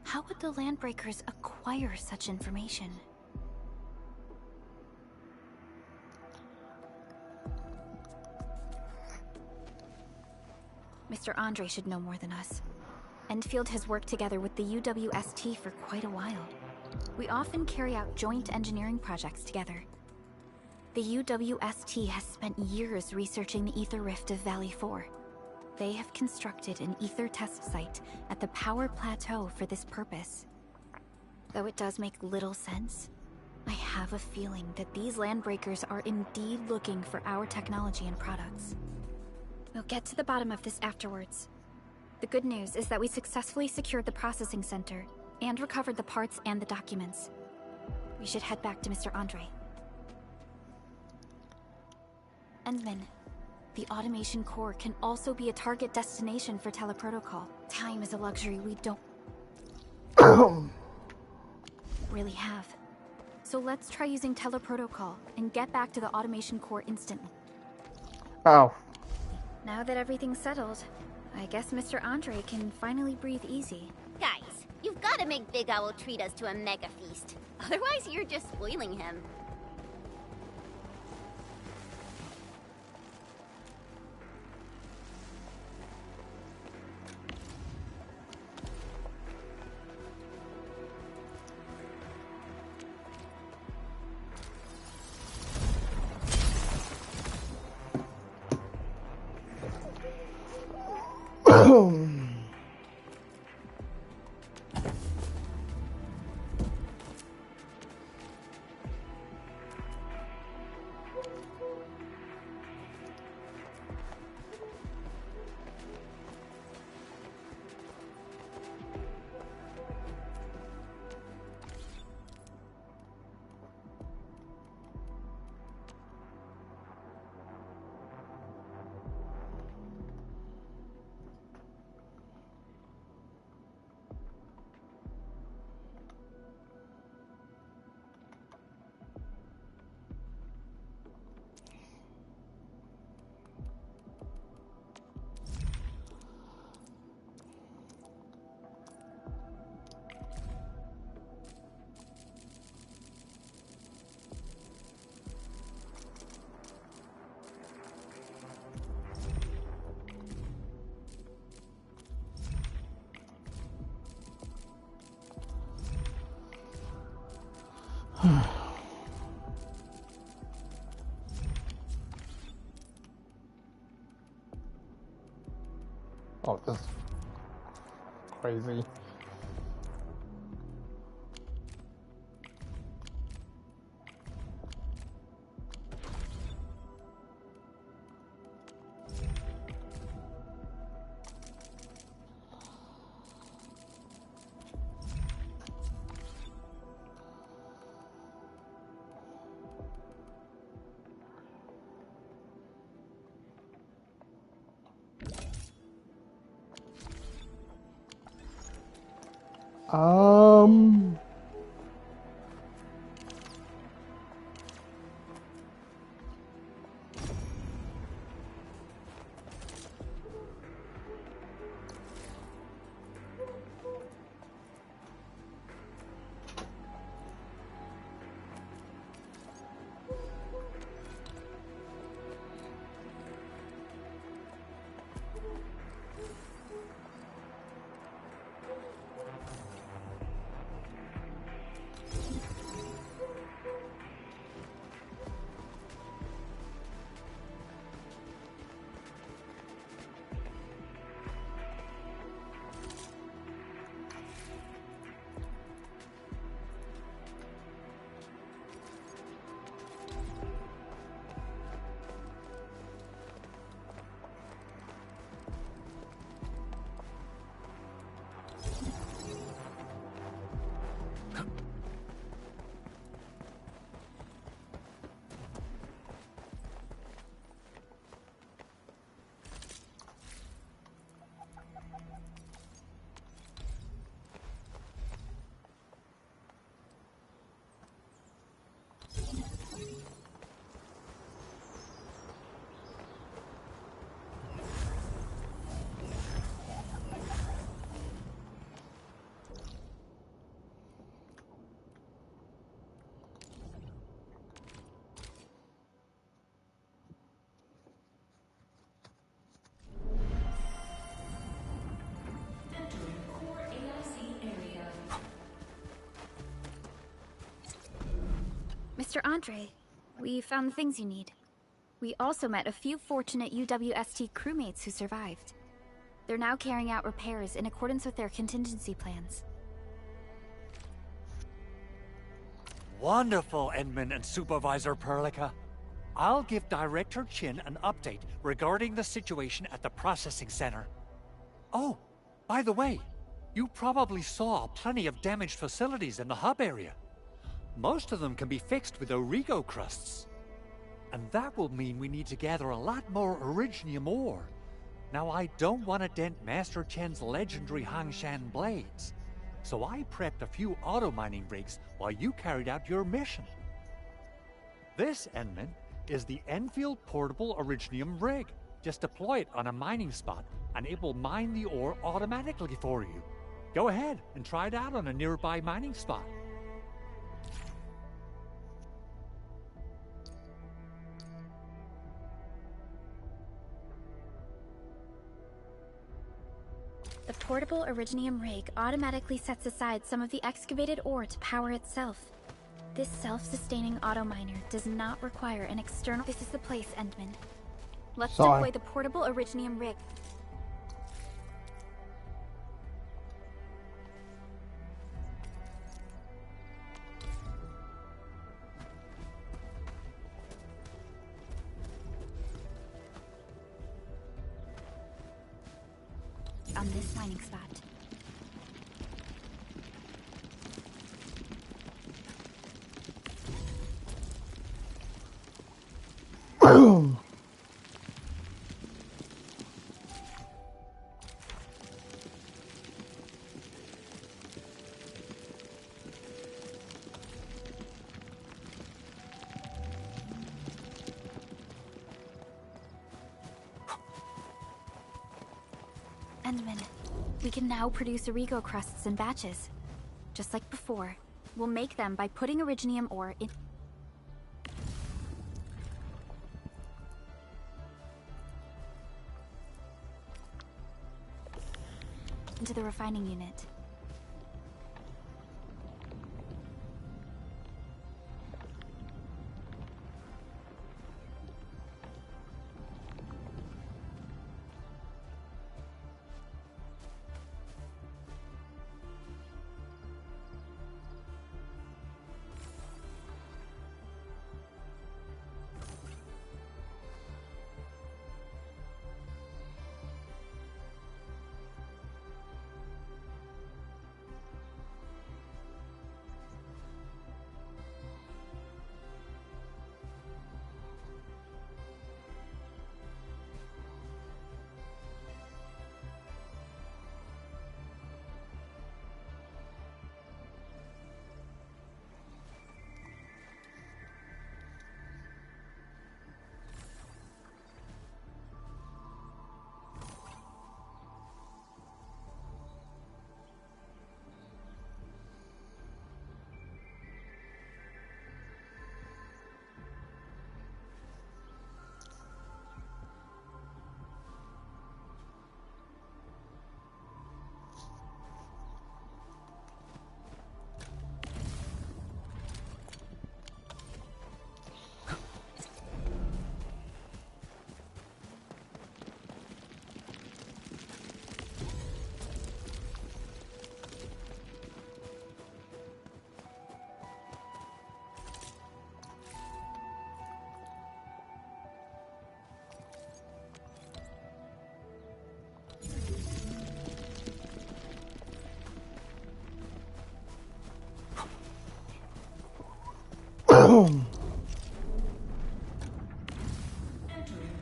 How would the Landbreakers acquire such information? Mr. Andre should know more than us. Enfield has worked together with the UWST for quite a while. We often carry out joint engineering projects together. The UWST has spent years researching the ether rift of Valley 4. They have constructed an ether test site at the Power Plateau for this purpose. Though it does make little sense, I have a feeling that these Landbreakers are indeed looking for our technology and products. We'll get to the bottom of this afterwards. The good news is that we successfully secured the processing center and recovered the parts and the documents. We should head back to Mr. Andre. Endman, the automation core can also be a target destination for teleprotocol. Time is a luxury we don't really have. So let's try using teleprotocol and get back to the automation core instantly. Oh. Now that everything's settled, I guess Mr. Andre can finally breathe easy. Guys, you've got to make Big Owl treat us to a mega feast. Otherwise, you're just spoiling him. Oh, this is crazy. Mr. Andre, we found the things you need. We also met a few fortunate UWST crewmates who survived. They're now carrying out repairs in accordance with their contingency plans. Wonderful, Edmund and Supervisor Perlica. I'll give Director Chin an update regarding the situation at the processing center. Oh, by the way, you probably saw plenty of damaged facilities in the hub area. Most of them can be fixed with Origo crusts. And that will mean we need to gather a lot more Originium ore. Now, I don't want to dent Master Chen's legendary Hangshan blades, so I prepped a few auto-mining rigs while you carried out your mission. This, Enman, is the Enfield Portable Originium rig. Just deploy it on a mining spot, and it will mine the ore automatically for you. Go ahead and try it out on a nearby mining spot. The portable Originium rig automatically sets aside some of the excavated ore to power itself. This self-sustaining auto-miner does not require an external... This is the place, Endman. Let's deploy the portable Originium rig. On this mining spot. Endman, we can now produce Origo crusts in batches. Just like before, we'll make them by putting Originium ore into the refining unit.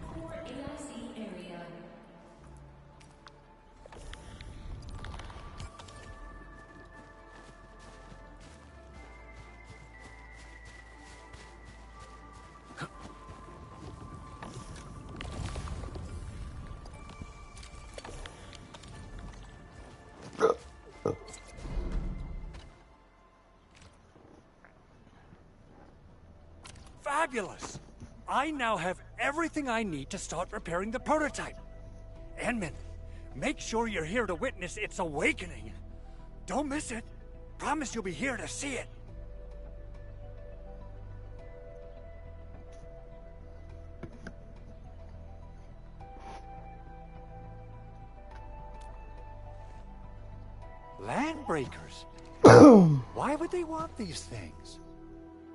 core AIC area. Fabulous! I now have everything I need to start repairing the prototype. Enman, make sure you're here to witness its awakening. Don't miss it. Promise you'll be here to see it. Landbreakers? Why would they want these things?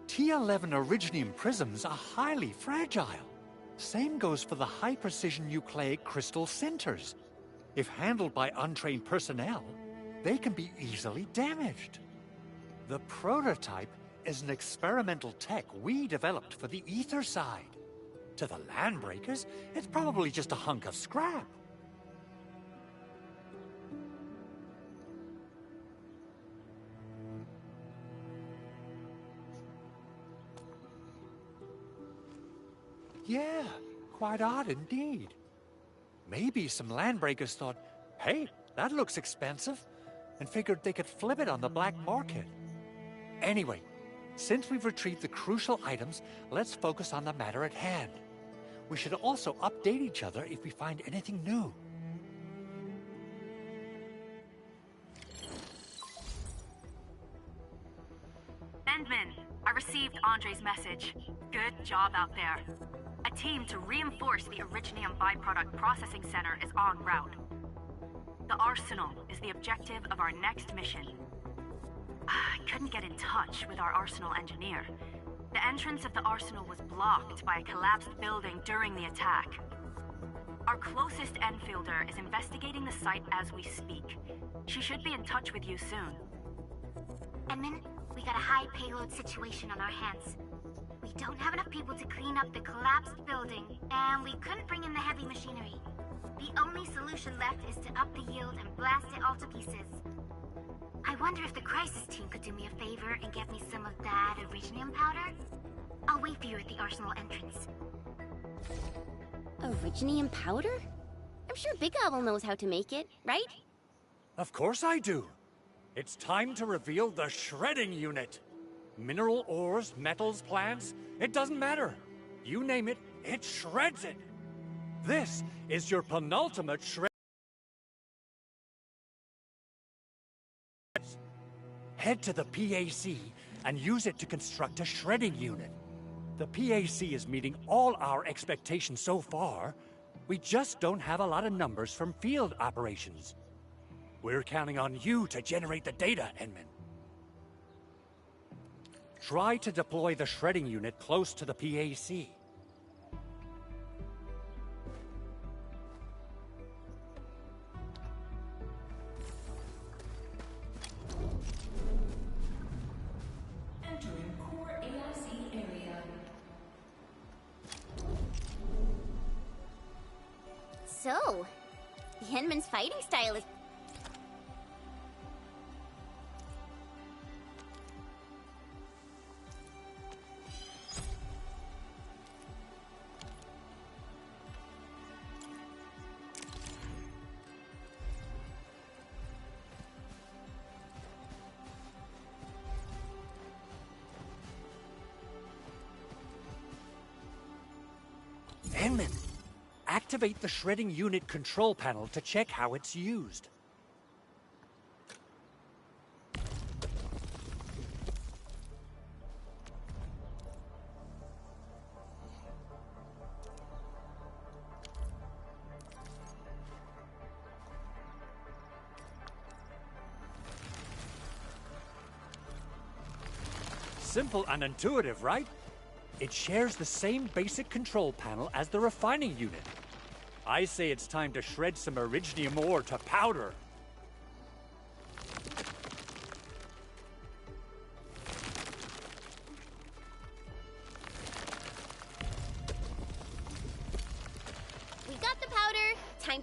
T11 Originium prisms are highly fragile. Same goes for the high-precision nucleic crystal centers. If handled by untrained personnel, they can be easily damaged. The prototype is an experimental tech we developed for the ether side. To the Landbreakers, it's probably just a hunk of scrap. Yeah, quite odd indeed. Maybe some Landbreakers thought, hey, that looks expensive, and figured they could flip it on the black market. Anyway, since we've retrieved the crucial items, let's focus on the matter at hand. We should also update each other if we find anything new. Endman, I received Andre's message. Good job out there. A team to reinforce the Originium byproduct processing center is en route. The arsenal is the objective of our next mission. I couldn't get in touch with our arsenal engineer. The entrance of the arsenal was blocked by a collapsed building during the attack. Our closest Enfielder is investigating the site as we speak. She should be in touch with you soon. Edmund, we got a high payload situation on our hands. We don't have enough people to clean up the collapsed building, and we couldn't bring in the heavy machinery. The only solution left is to up the yield and blast it all to pieces. I wonder if the crisis team could do me a favor and get me some of that Originium powder? I'll wait for you at the arsenal entrance. Originium powder? I'm sure Big Owl knows how to make it, right? Of course I do. It's time to reveal the shredding unit. Mineral ores, metals, plants, it doesn't matter. You name it, it shreds it. This is your penultimate shred. Head to the PAC and use it to construct a shredding unit. The PAC is meeting all our expectations so far. We just don't have a lot of numbers from field operations. We're counting on you to generate the data, Enman. Try to deploy the shredding unit close to the PAC. Entering core AIC area. So, the Henman's fighting style is... Enman, activate the shredding unit control panel to check how it's used. Simple and intuitive, right? It shares the same basic control panel as the refining unit. I say it's time to shred some Originium ore to powder.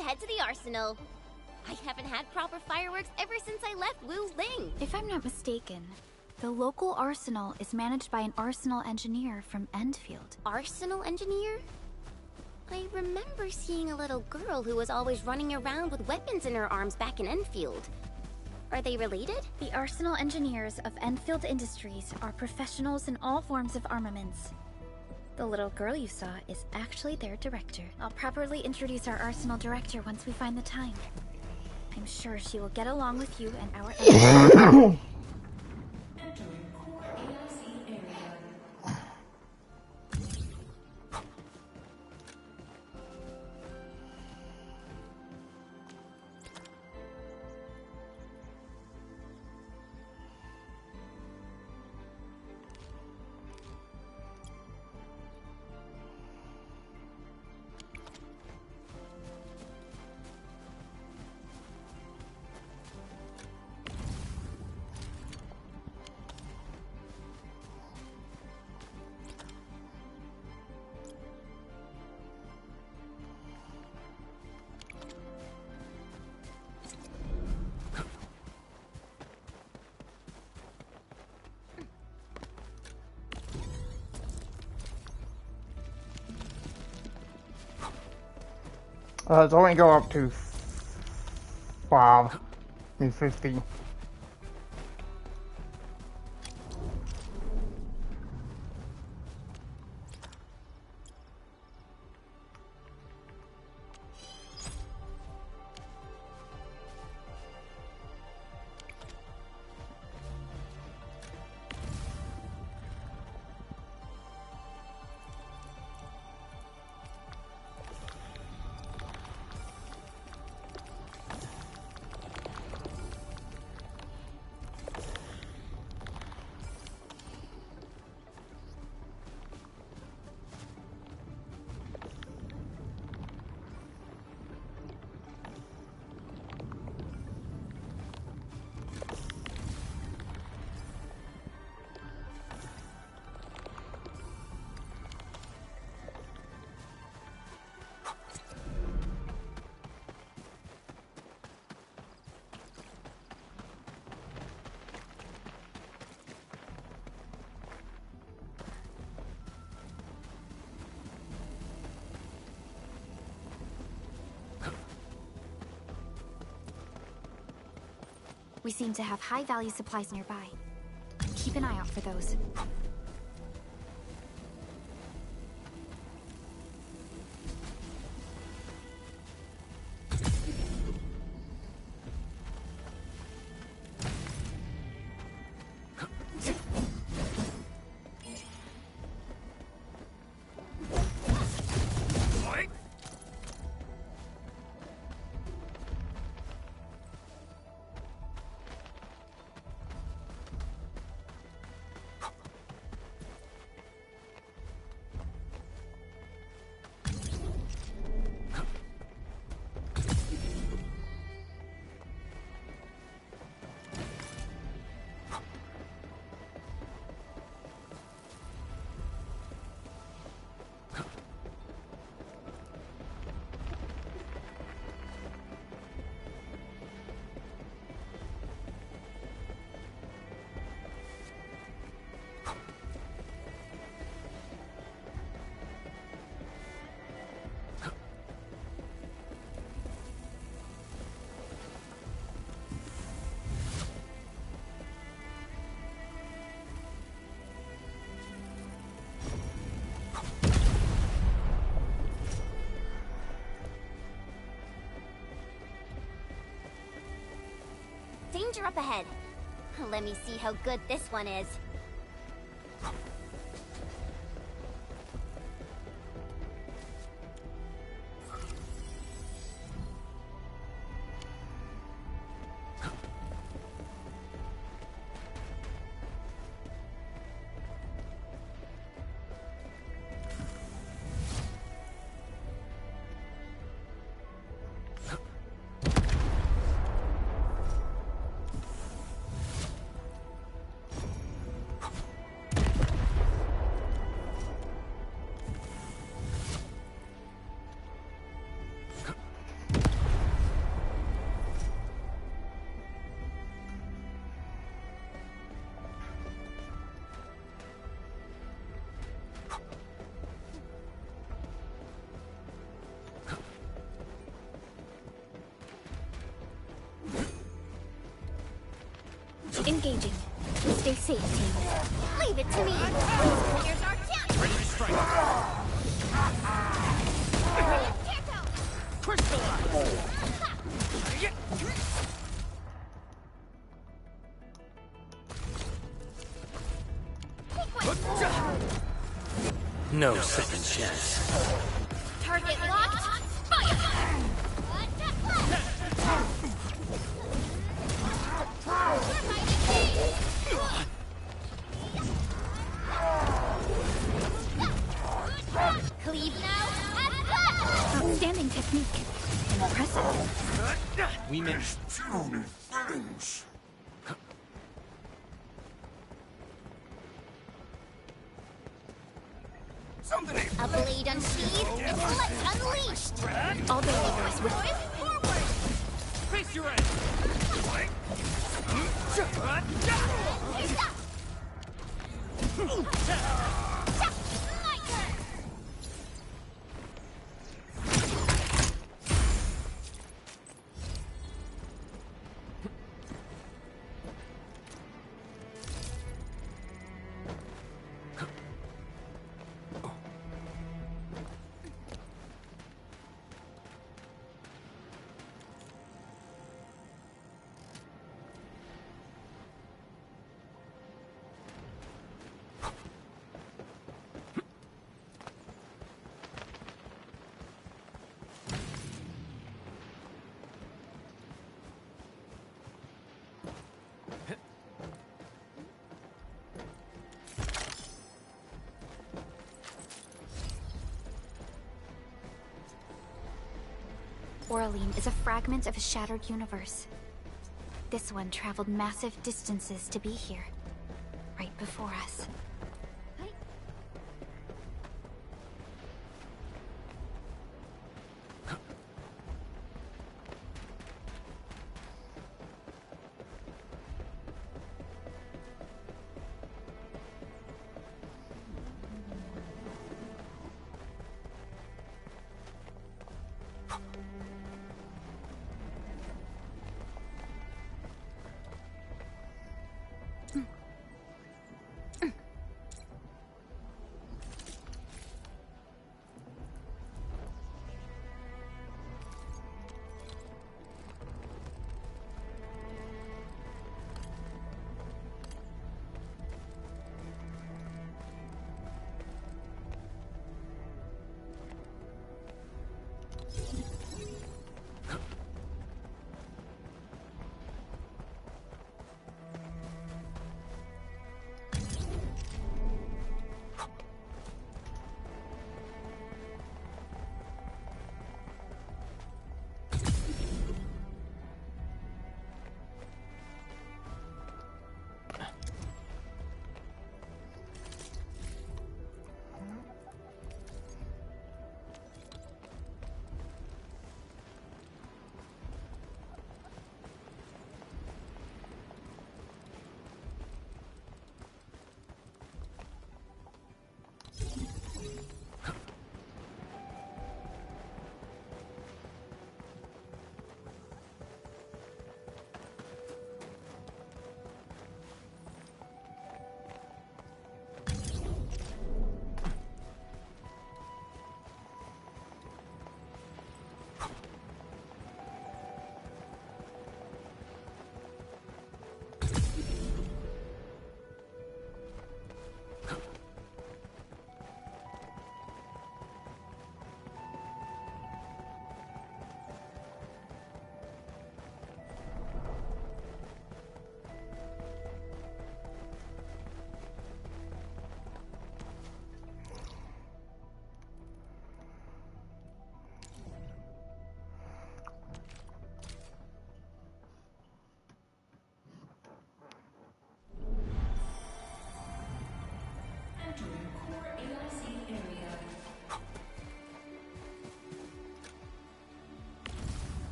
to head to the arsenal. I haven't had proper fireworks ever since I left Wu Ling. If I'm not mistaken, the local arsenal is managed by an arsenal engineer from Endfield. Arsenal engineer? I remember seeing a little girl who was always running around with weapons in her arms back in Enfield. Are they related? The arsenal engineers of Enfield Industries are professionals in all forms of armaments. The little girl you saw is actually their director. I'll properly introduce our arsenal director once we find the time. I'm sure she will get along with you and our Entering core AIC area. It's only go up to 5 and 50. We seem to have high-value supplies nearby. Keep an eye out for those. Danger up ahead. Let me see how good this one is. engaging. Stay safe, team. Leave it to me. Here's our chance. Ready to strike. Crystallize. No second chance. Target locked. Fire. Cleave now. Outstanding technique. Impressive. We missed. A blade unsheathed and let's unleashed. All the levers with Forward. Face your aim. Oraline is a fragment of a shattered universe. This one traveled massive distances to be here, right before us.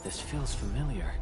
This feels familiar.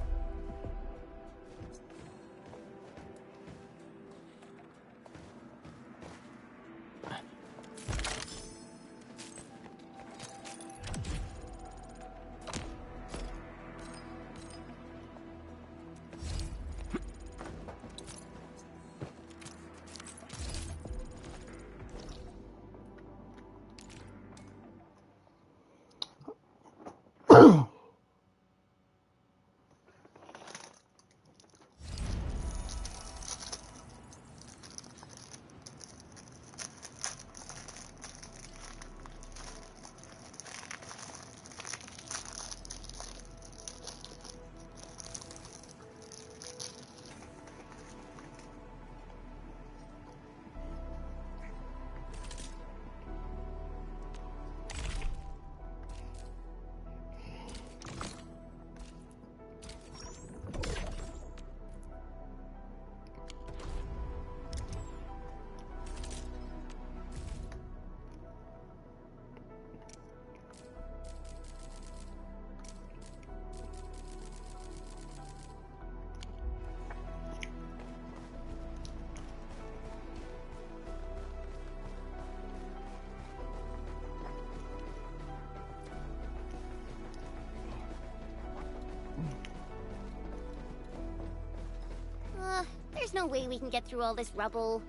no way we can get through all this rubble.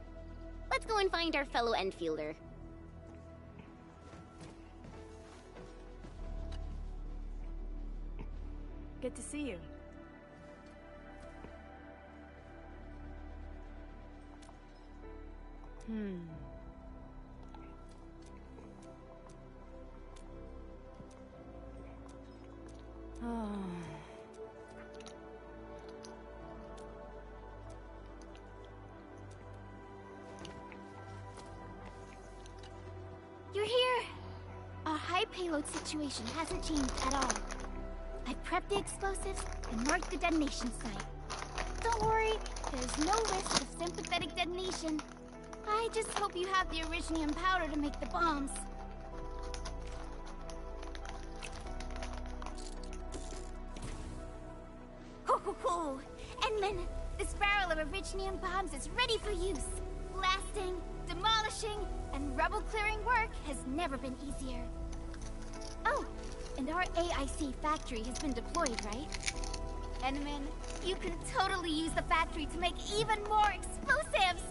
Let's go and find our fellow Endfielder. Good to see you. Oh. You're here! Our high payload situation hasn't changed at all. I prepped the explosives and marked the detonation site. Don't worry, there's no risk of sympathetic detonation. I just hope you have the Originium powder to make the bombs. Ho ho ho! Enman, this barrel of Originium bombs is ready for use. Blasting, demolishing, and rubble-clearing work has never been easier. Oh, and our AIC factory has been deployed, right? Enman, you can totally use the factory to make even more explosives!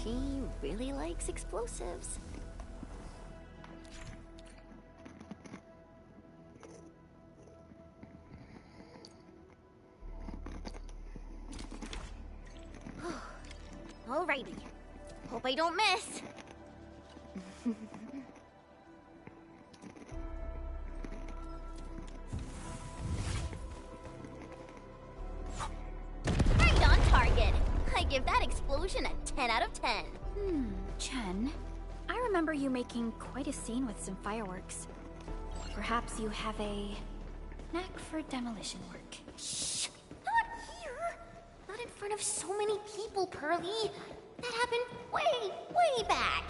She really likes explosives. Alrighty. Hope I don't miss. Right on target. I give that explosion a 10 out of 10. Chen, I remember you making quite a scene with some fireworks. Perhaps you have a knack for demolition work. Shh! Not here! Not in front of so many people, Pearly. That happened way, way back.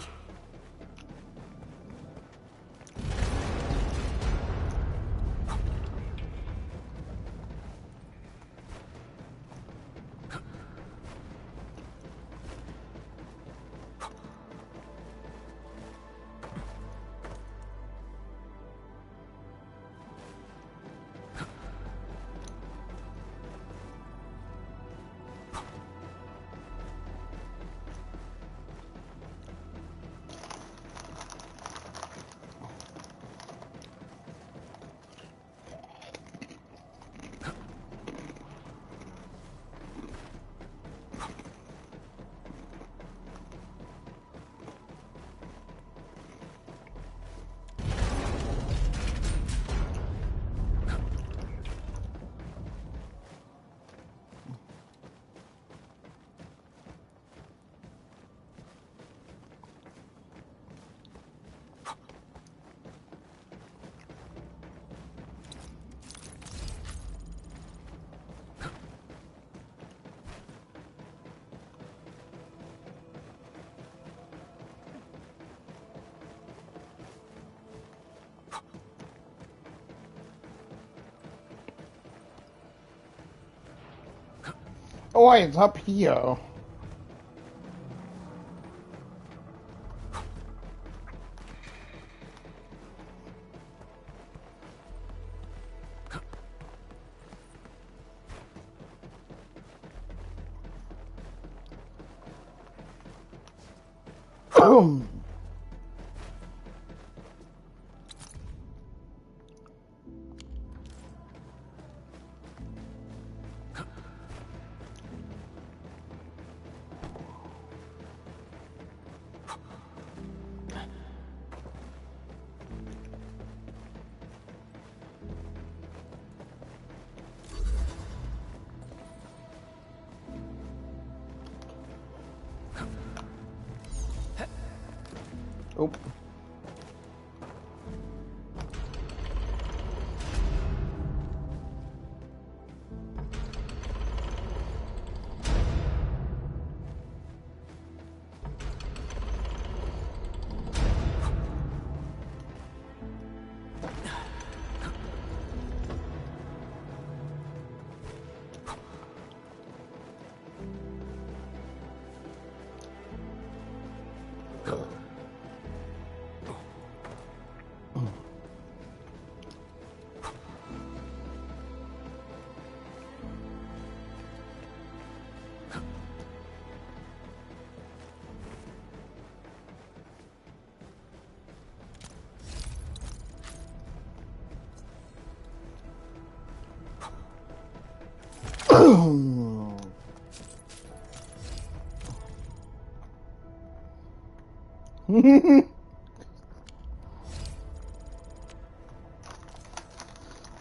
Oh, wait, it's up here. Oh. Well,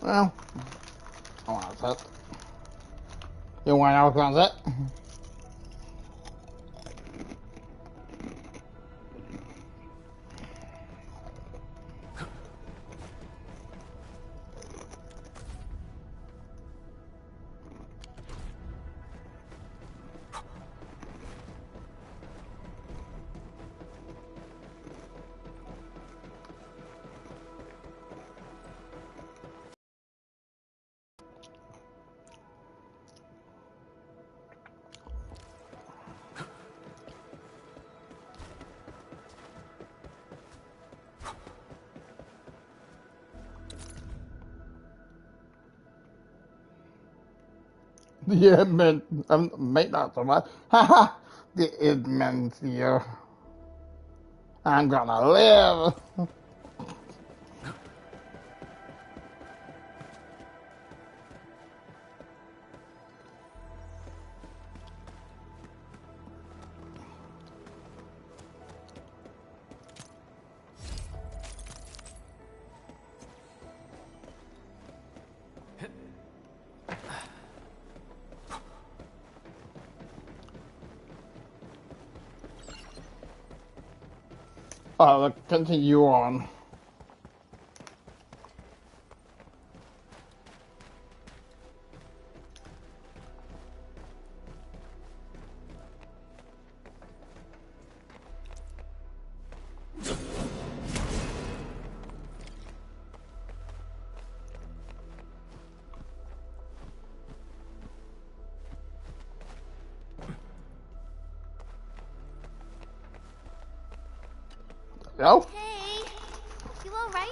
I want that. You want out on that? The admin, may not so much. Haha, the admin's here. I'm gonna live. Let's continue on. Yo? Hey, you alright?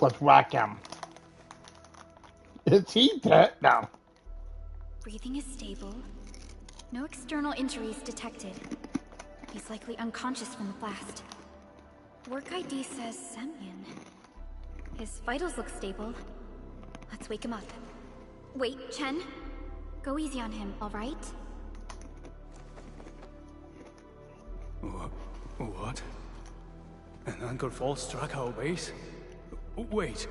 Let's whack him. Is he dead now? Breathing is stable. No external injuries detected. He's likely unconscious from the blast. Work ID says Semyon. His vitals look stable. Let's wake him up. Wait, Chen. Go easy on him, alright? What? An anchor fall struck our base? Wait.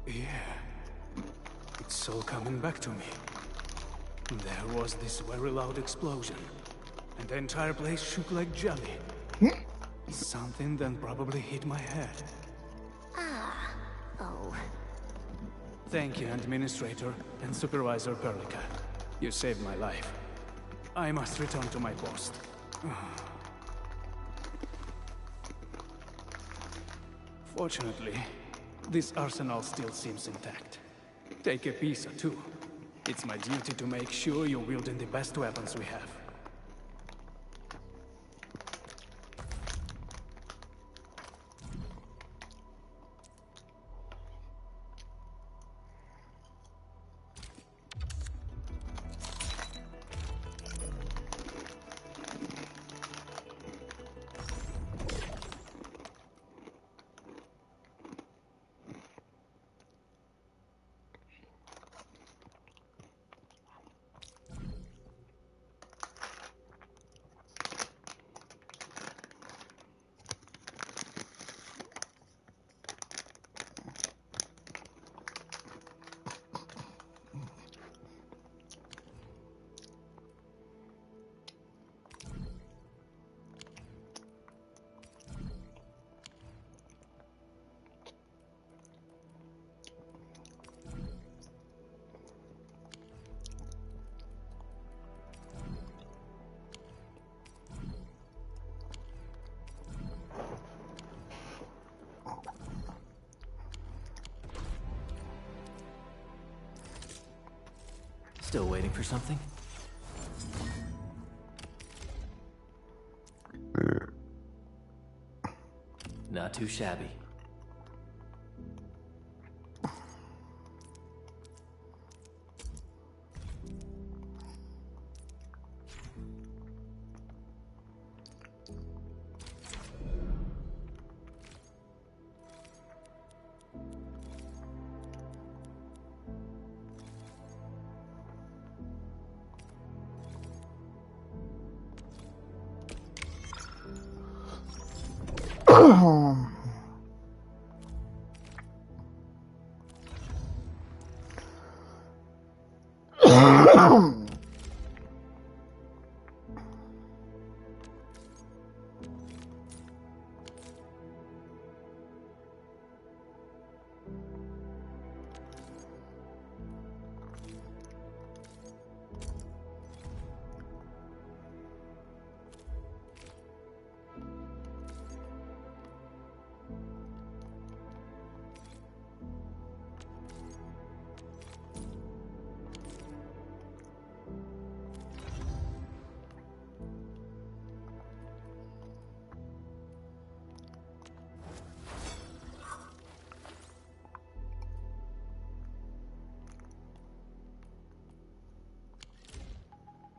Yeah. It's all coming back to me. There was this very loud explosion, and the entire place shook like jelly. Something then probably hit my head. Ah. Oh. Thank you, Administrator and Supervisor Perlica. You saved my life. I must return to my post. Fortunately, this arsenal still seems intact. Take a piece or two. It's my duty to make sure you're wielding the best weapons we have. Still waiting for something? Not too shabby.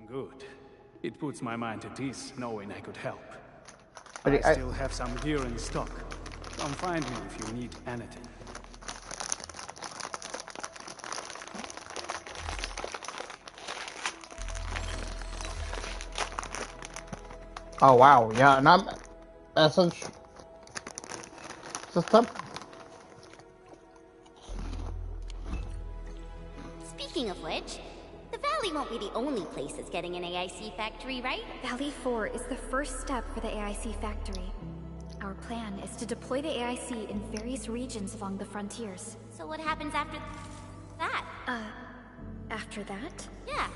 Good. It puts my mind at ease knowing I could help. But I still have some gear in stock. Come find me if you need anything. Oh wow, yeah, and I'm essentially system. Speaking of which, the Valley won't be the only place that's getting an AIC factory, right? Valley 4 is the first step for the AIC factory. Our plan is to deploy the AIC in various regions along the frontiers. So what happens after that? After that? Yeah,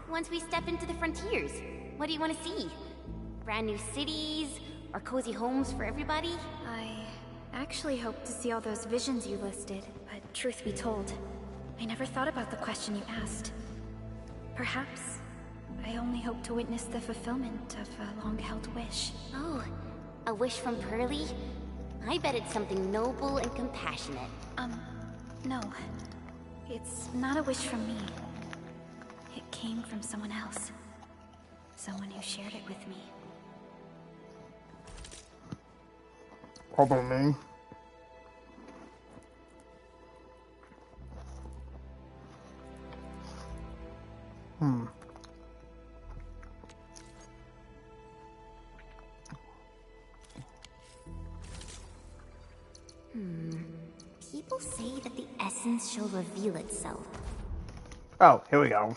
once we step into the frontiers, what do you want to see? Brand new cities, or cozy homes for everybody? I actually hoped to see all those visions you listed, but truth be told, I never thought about the question you asked. Perhaps I only hope to witness the fulfillment of a long-held wish. Oh, a wish from Pearly? I bet it's something noble and compassionate. No. It's not a wish from me. It came from someone else. Someone who shared it with me. Probably me. People say that the essence shall reveal itself. Oh, here we go.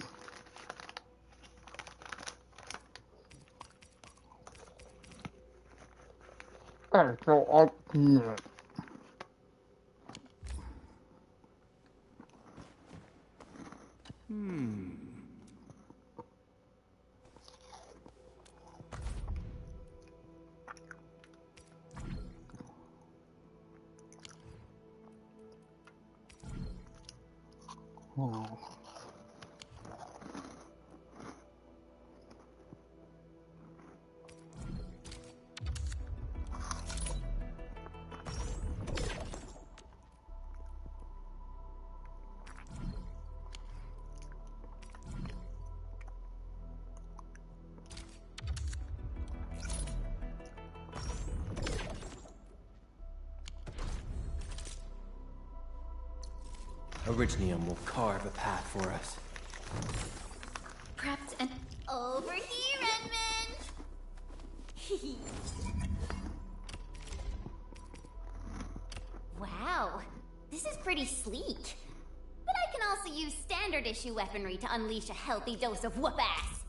Alright, so Arknights. Wow. Originium will carve a path for us. Prepped and... Over here, Edmund! Wow, this is pretty sleek. But I can also use standard issue weaponry to unleash a healthy dose of whoop-ass.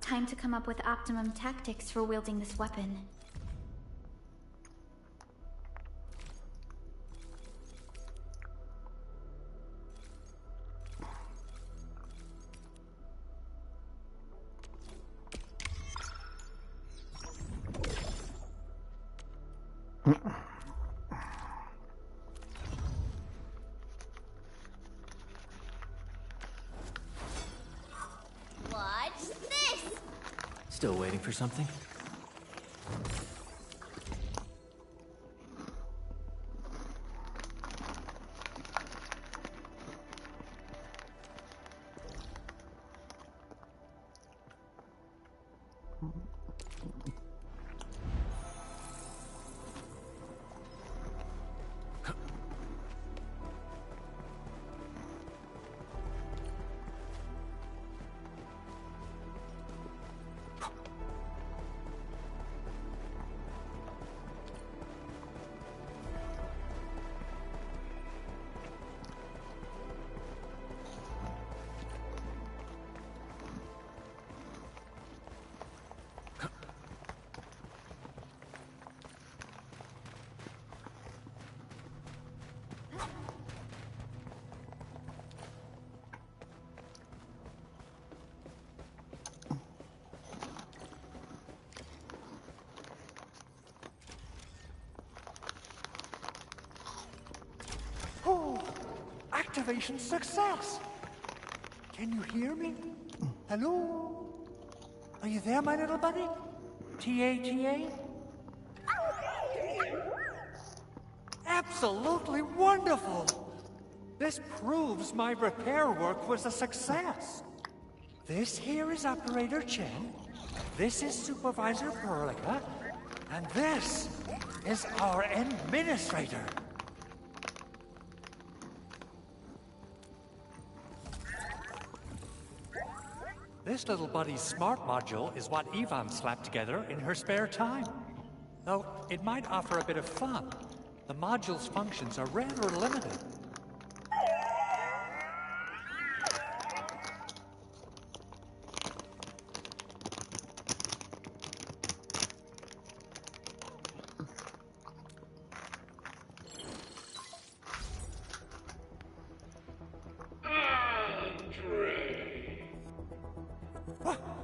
Time to come up with optimum tactics for wielding this weapon. Still waiting for something? Activation success! Can you hear me? Hello? Are you there, my little buddy? T-A-T-A? Absolutely wonderful! This proves my repair work was a success. This here is Operator Chen, this is Supervisor Perlica, and this is our Administrator. This little buddy's smart module is what Ivan slapped together in her spare time. Though it might offer a bit of fun, the module's functions are rather limited.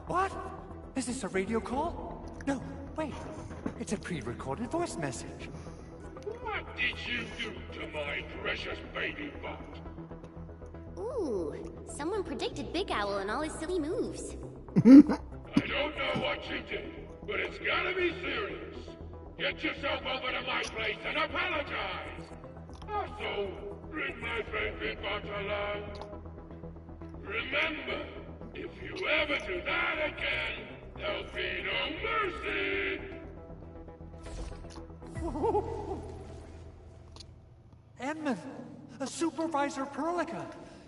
What? Is this a radio call? No, wait. It's a pre-recorded voice message. What did you do to my precious baby bot? Ooh, someone predicted Big Owl and all his silly moves. I don't know what you did, but it's gotta be serious. Get yourself over to my place and apologize. Also, bring my baby bot along. Remember, if you ever do that again, there'll be no mercy. Edmund, Supervisor Perlica,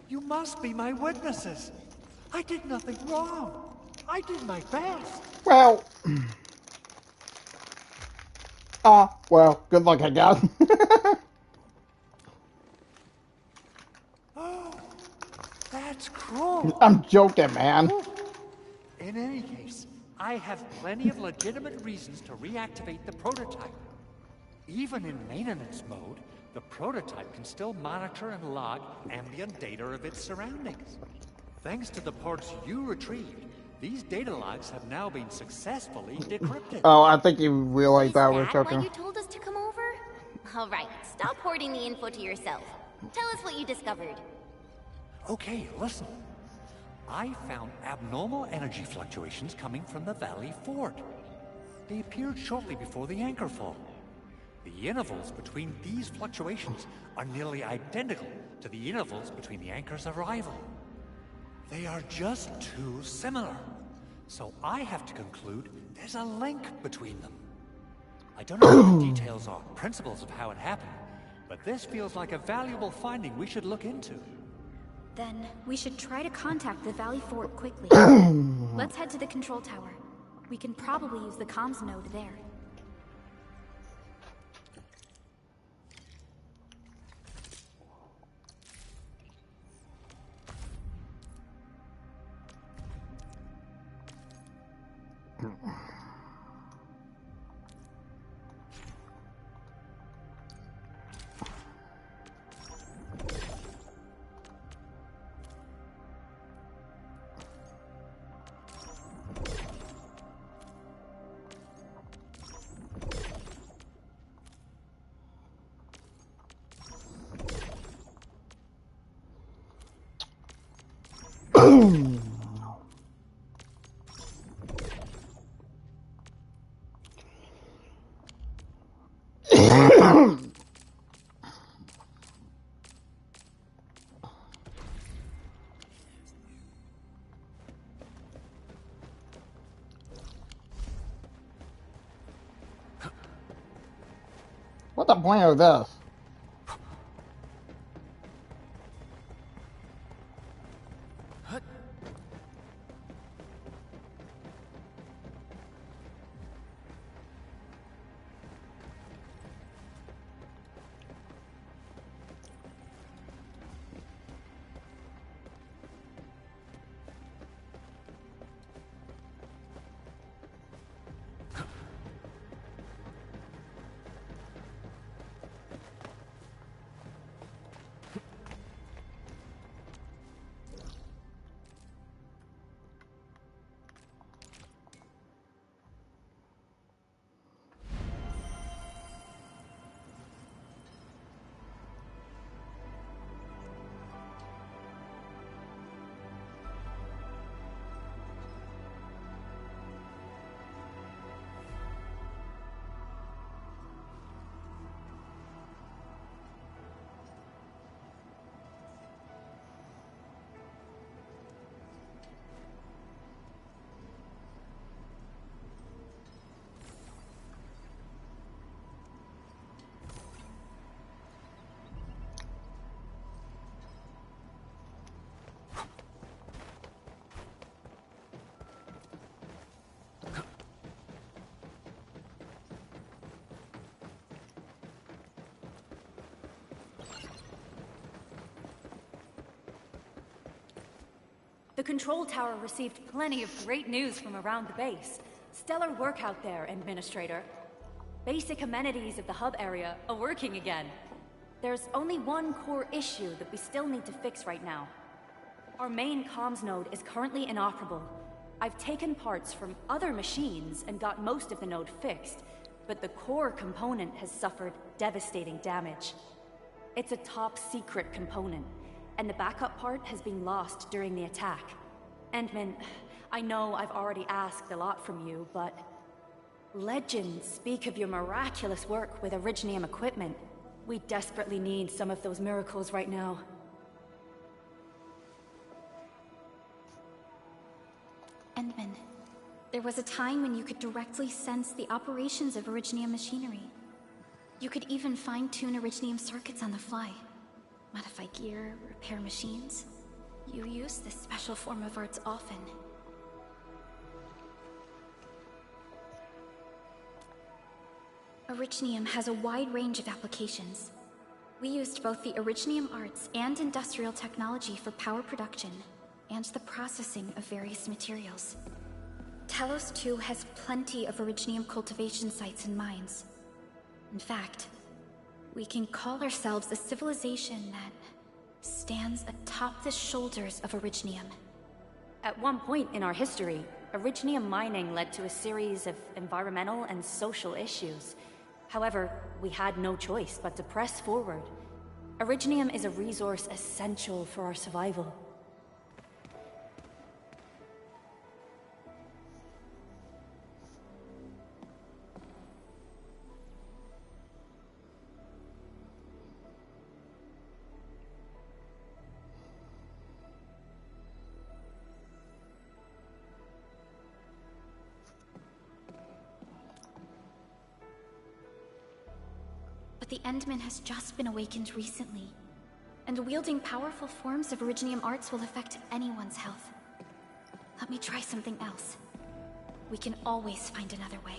you must be my witnesses. I did nothing wrong. I did my best. Well, well, good luck, I guess. Oh, that's cruel. I'm joking, man. In any case, I have plenty of legitimate reasons to reactivate the prototype. Even in maintenance mode, the prototype can still monitor and log ambient data of its surroundings. Thanks to the parts you retrieved, these data logs have now been successfully decrypted. Oh, I think you realized I was Why joking. you told us to come over? All right, stop hoarding the info to yourself. Tell us what you discovered. Okay, listen. I found abnormal energy fluctuations coming from the Valley Fort. They appeared shortly before the anchor fall. The intervals between these fluctuations are nearly identical to the intervals between the anchor's arrival. They are just too similar. So I have to conclude there's a link between them. I don't know what the details or principles of how it happened, but this feels like a valuable finding we should look into. Then we should try to contact the Valley Fort quickly. Let's head to the control tower. We can probably use the comms node there. What's the point of this? The control tower received plenty of great news from around the base. Stellar work out there, Administrator. Basic amenities of the hub area are working again. There's only one core issue that we still need to fix right now. Our main comms node is currently inoperable. I've taken parts from other machines and got most of the node fixed, but the core component has suffered devastating damage. It's a top-secret component, and the backup part has been lost during the attack. Endman, I know I've already asked a lot from you, but legends speak of your miraculous work with Originium equipment. We desperately need some of those miracles right now. Endman, there was a time when you could directly sense the operations of Originium machinery. You could even fine-tune Originium circuits on the fly. Modify gear, repair machines. You use this special form of arts often. Originium has a wide range of applications. We used both the Originium arts and industrial technology for power production, and the processing of various materials. Telos 2 has plenty of Originium cultivation sites and mines. In fact, we can call ourselves a civilization that stands atop the shoulders of Originium. At one point in our history, Originium mining led to a series of environmental and social issues. However, we had no choice but to press forward. Originium is a resource essential for our survival. The Endman has just been awakened recently, and wielding powerful forms of Originium arts will affect anyone's health. Let me try something else. We can always find another way.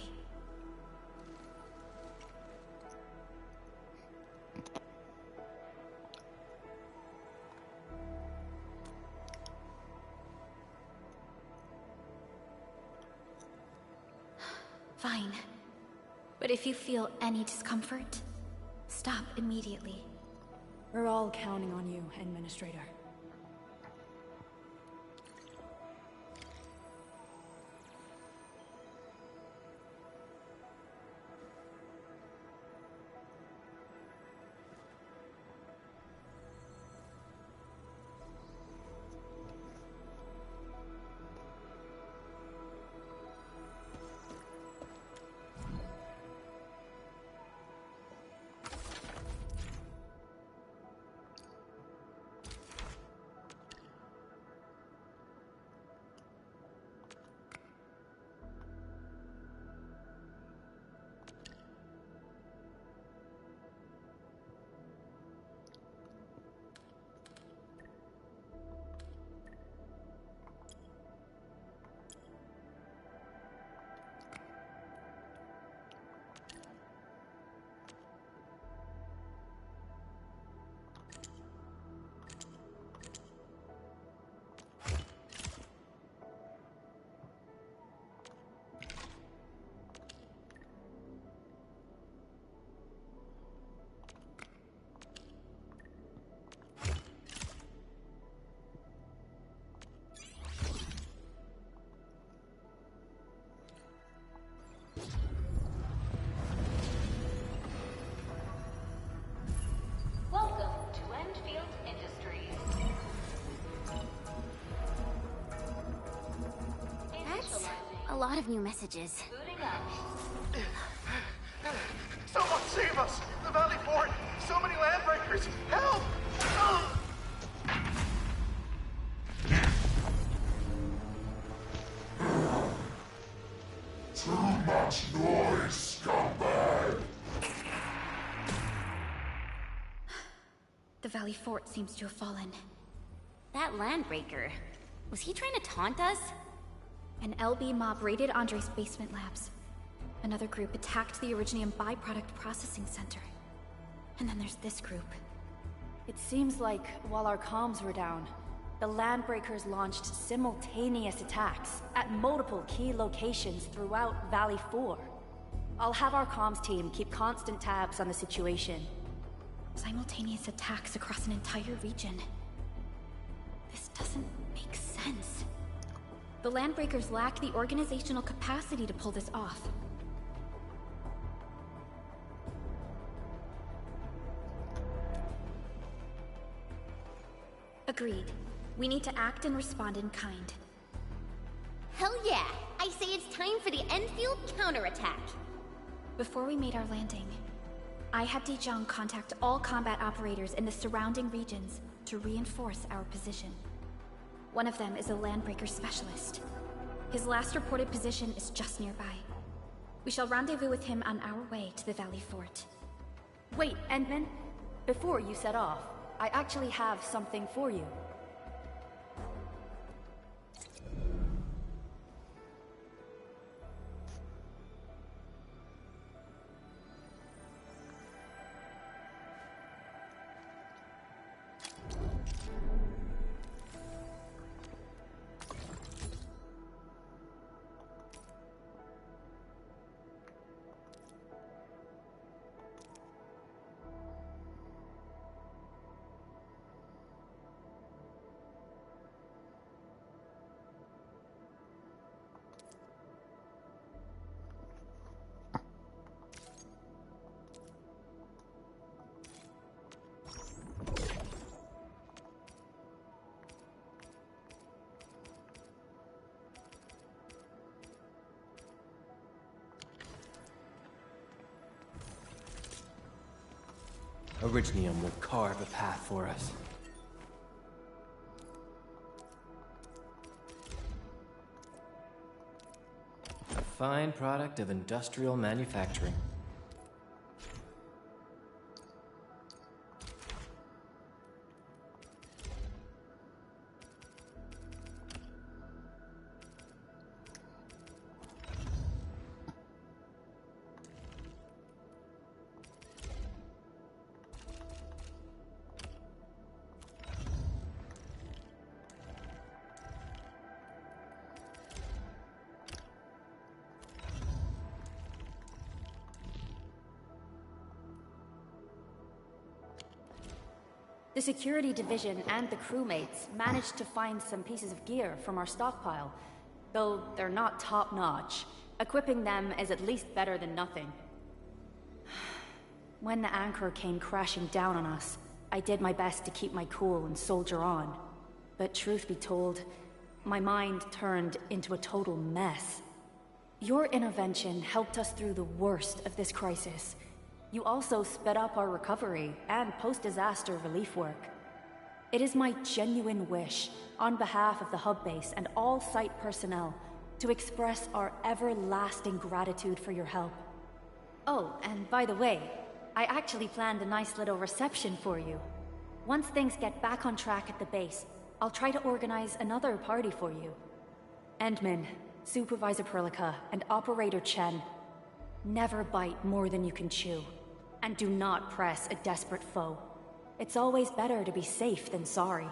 Fine. But if you feel any discomfort, stop immediately. We're all counting on you, Administrator. lot of new messages. Someone save us! The Valley Fort! So many landbreakers! Help! Too much noise, scumbag! The Valley Fort seems to have fallen. That landbreaker, was he trying to taunt us? An LB mob raided Andre's basement labs. Another group attacked the Originium byproduct processing center. And then there's this group. It seems like while our comms were down, the Landbreakers launched simultaneous attacks at multiple key locations throughout Valley 4. I'll have our comms team keep constant tabs on the situation. Simultaneous attacks across an entire region. This doesn't make sense. The Landbreakers lack the organizational capacity to pull this off. Agreed. We need to act and respond in kind. Hell yeah! I say it's time for the Enfield counterattack! Before we made our landing, I had Dijon contact all combat operators in the surrounding regions to reinforce our position. One of them is a Landbreaker specialist. His last reported position is just nearby. We shall rendezvous with him on our way to the Valley Fort. Wait, Endman. Before you set off, I actually have something for you. Originium will carve a path for us. A fine product of industrial manufacturing. The security division and the crewmates managed to find some pieces of gear from our stockpile, though they're not top-notch. Equipping them is at least better than nothing. When the anchor came crashing down on us, I did my best to keep my cool and soldier on. But truth be told, my mind turned into a total mess. Your intervention helped us through the worst of this crisis. You also sped up our recovery and post-disaster relief work. It is my genuine wish, on behalf of the hub base and all site personnel, to express our everlasting gratitude for your help. Oh, and by the way, I actually planned a nice little reception for you. Once things get back on track at the base, I'll try to organize another party for you. Endman, Supervisor Perlica, and Operator Chen, never bite more than you can chew. And do not press a desperate foe. It's always better to be safe than sorry.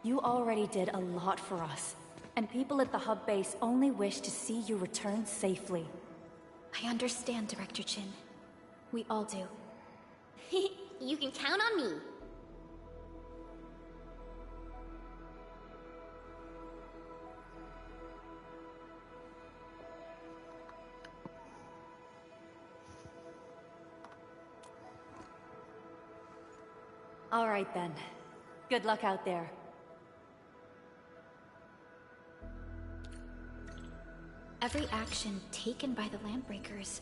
You already did a lot for us, and people at the hub base only wish to see you return safely. I understand, Director Chin. We all do. You can count on me. All right then. Good luck out there. every action taken by the Landbreakers.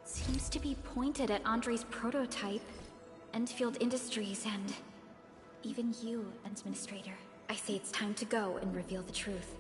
Seems to be pointed at Andre's prototype, Endfield Industries, and even you, Administrator. I say it's time to go and reveal the truth.